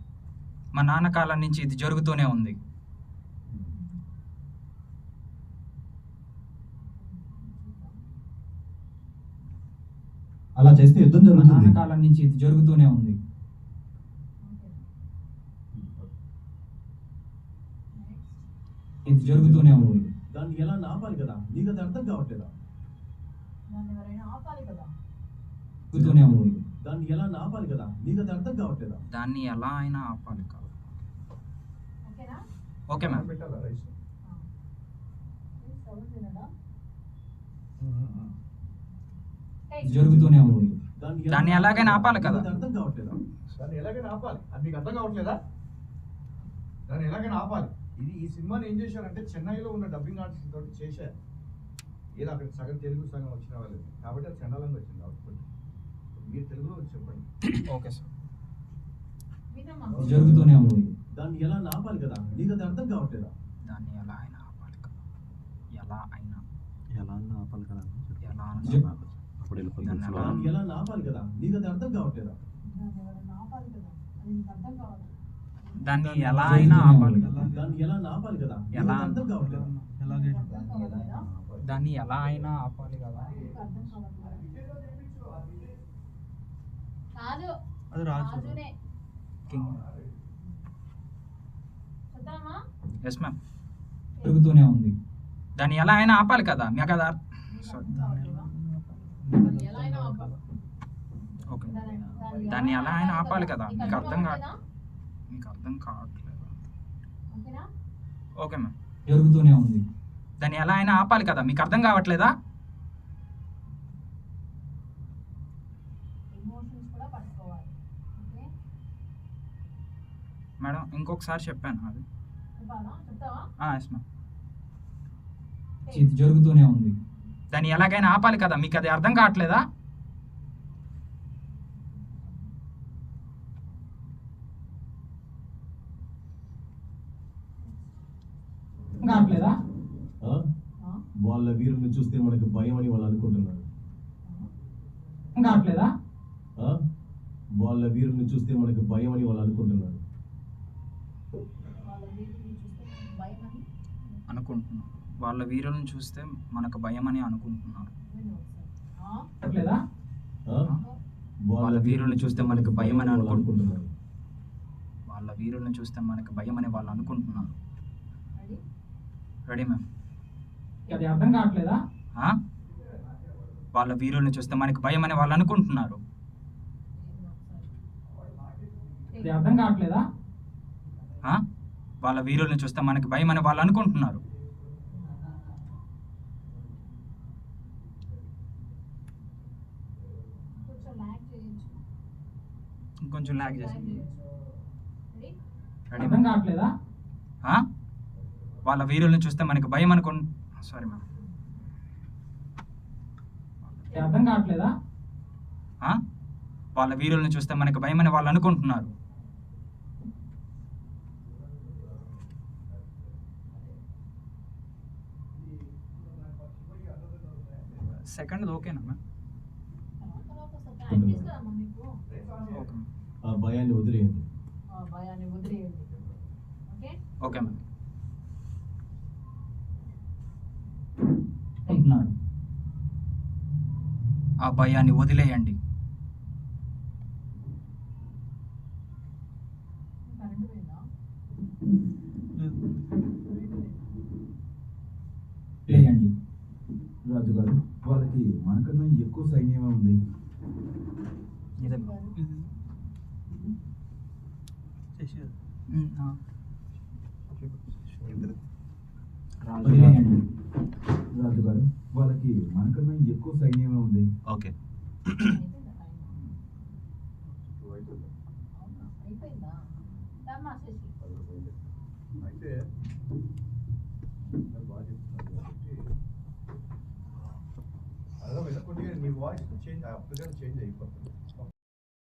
మా నాన్న కాలం నుంచి ఇది జరుగుతూనే ఉంది. అలా చేస్తే యుద్ధం మా జరుగుతుంది. నాన్న కాలం నుంచి ఇది జరుగుతూనే ఉంది. ఇది జరుగుతూనే ఉంది. దాన్ని ఎలా నాపాలి కదా, నీకు అది అర్థం కావట్లేదా? దాన్ని ఎవరైనా ఆపాలి కదా. జరుగుతూనే ఉంది. దాన్ని ఎలా నాపాలి కదా, నీకు అది అర్థం కావట్లేదా? దాన్ని ఎలా అయినా ఆపాలి కాదు. ఓకేనా? Okay ma'am. పెట్టాలా రైస్? సౌండ్ వినడా? ఇది జరుగుతూనే ఉంది. దాన్ని దాన్ని ఎలాగైనా ఆపాలి కదా. నీకు అది అర్థం కావట్లేదా? దాన్ని ఎలాగైనా ఆపాలి. అది మీకు అర్థం కావట్లేదా? దాన్ని ఎలాగైనా ఆపాలి. ఈ సినిమాని ఏం చేశారంటే చెన్నైలో ఉన్న డబ్బింగ్ ఆర్టిస్ట్ తోటి చేశారు. ఏదో అక్కడ సగం తెలుగు సగం వచ్చిన వాళ్ళు కాబట్టి అది చండాలంగా వచ్చింది అవుట్పుట్. మీరు తెలుగులో వచ్చి చెప్పండి. Okay sir. వినమ్మా. జరుగుతూనే ఉంది. దాన్ని ఎలా నాపాలి కదా, నీకు అది అర్థం కావట్లేదా? దాన్ని ఎలా అయినా ఆపాలి కదా. ఎలా అయినా ఎలా అన్నా ఆపాలి కదా ఎలా జ- అప్పుడు వెళ్ళిపోతుంది దాన్ని slow. ఎలా- దాన్ని ఎలా నాపాలి కదా, నీకు అది అర్థం కావట్లేదా? దాన్ని ఎవరైనా ఆపాలి కదా, అది నీకు అర్థం కావాలి. దాన్ని ఎలా అయినా ఆపాలి కదా. దాన్ని ఎలా నాపాలి కదా, నీకు ఎలా అది అర్థం కావట్లేదా? నీకు అర్థం కావట్లేదా? దాన్ని ఎలా అయినా ఆపాలి కదా. నీకు అర్థం కావట్లేదా? కాదు, అది రాజునే. కింగ్. చూద్దామా? Yes ma'am. జరుగుతూనే ఉంది. దాన్ని ఎలా అయినా ఆపాలి కదా. మీకు అది నీకు అర్థం కావట్లేదా? దాన్ని ఎలా అయినా ఆపాలి. ఓకే. దాన్ని దాన్ని ఎలా అయినా ఆపాలి కదా. నీకు మీకు అర్థం కావట్లేదా? మీకు అర్థం కావట్లేదు. ఓకేనా? Okay ma'am. జరుగుతూనే ఉంది. దాన్ని ఎలా అయినా ఆపాలి కదా. మీకు అర్థం కావట్లేదా. ఎమోషన్స్ కూడా పట్టుకోవాలి. ఓకే, మేడం ఇంకొకసారి చెప్పాను అది. చెప్పాలా? చెప్తావా? Yes ma'am. ఇది జరుగుతూనే ఉంది. దాన్ని ఎలాగైనా ఆపాలి కదా. మీకు అది అర్థం కావట్లేదా. కావట్లేదా? ఆ? వాళ్ళ వీరుని చూస్తే మనకు భయం అని వాళ్ళు అనుకుంటున్నారు. కావట్లేదా? ఆ? వాళ్ళ వీరుని చూస్తే మనకు భయం అని వాళ్ళు అనుకుంటున్నారు. వాళ్ళ వీడియోని చూస్తే భయం అని అనుకుంటున్నాను. వాళ్ళ వీరులను చూస్తే మనకు భయం అని అనుకుంటున్నారు. విను ఒకసారి. కావట్లేదా? ఆ? వాళ్ళ వీరుల్ని చూస్తే మనకు భయం అని వాళ్ళు అనుకుంటున్నారు. వాళ్ళ వీరులను చూస్తే మనకు భయం అని వాళ్ళు అనుకుంటున్నారు. రెడీ? Ready ma'am. అది అర్థం కావట్లేదా? వాళ్ళ వీరుల్ని చూస్తే మనకు భయం అని వాళ్ళు అనుకుంటున్నారు. అది అర్థం కావట్లేదా? వాళ్ళ వీరుల్ని చూస్తే మనకు భయం అని వాళ్ళు అనుకుంటున్నారు. కొంచెం ల్యాగ్ చేయొచ్చు. ఇంకొంచెం లాగ్ చేసి. ల్యాగ్ చేయొచ్చు. రెడీ? రెడీ అర్థం కావట్లేదా? వాళ్ళ వీరుల్ని చూస్తే మనకు భయం సారీ మ్యామ్. అది అర్థం కావట్లేదా? వాళ్ళ వీరుల్ని చూస్తే మనకు భయం అని వాళ్ళు అనుకుంటున్నారు. సెకండ్ ఓకేనా మ్యామ్. తర్వాత ఒకసారి ప్రాక్టీస్ కదమ్మా మీకు. Okay ma'am. ఆ భయాన్ని వదిలేయండి. ఆ భయాన్ని వదిలేయండి. Okay, okay ma'am. అంటున్నారు. ఆ భయాన్ని వదిలేయండి. కరెంట్ పోయిందా? లేయండి. రాజుగారు, వాళ్ళకి మనకన్నా ఎక్కువ సైన్యమే ఉంది. ఇదే వదిలేయండి. రాజుగారు, వాళ్ళకి మనకన్నా ఎక్కువ సైన్యమే ఉంది. ఓకే. అయిపోయిందా టైం? అవునా? అయిపోయిందా? రమ్మా శశి. అయితే అందరూ బాగా చెప్తున్నారు కాబట్టి అలా వెళ్ళకుండా మీ వాయిస్ చేంజ్ అప్పటికైనా చేంజ్ అయిపోతుంది.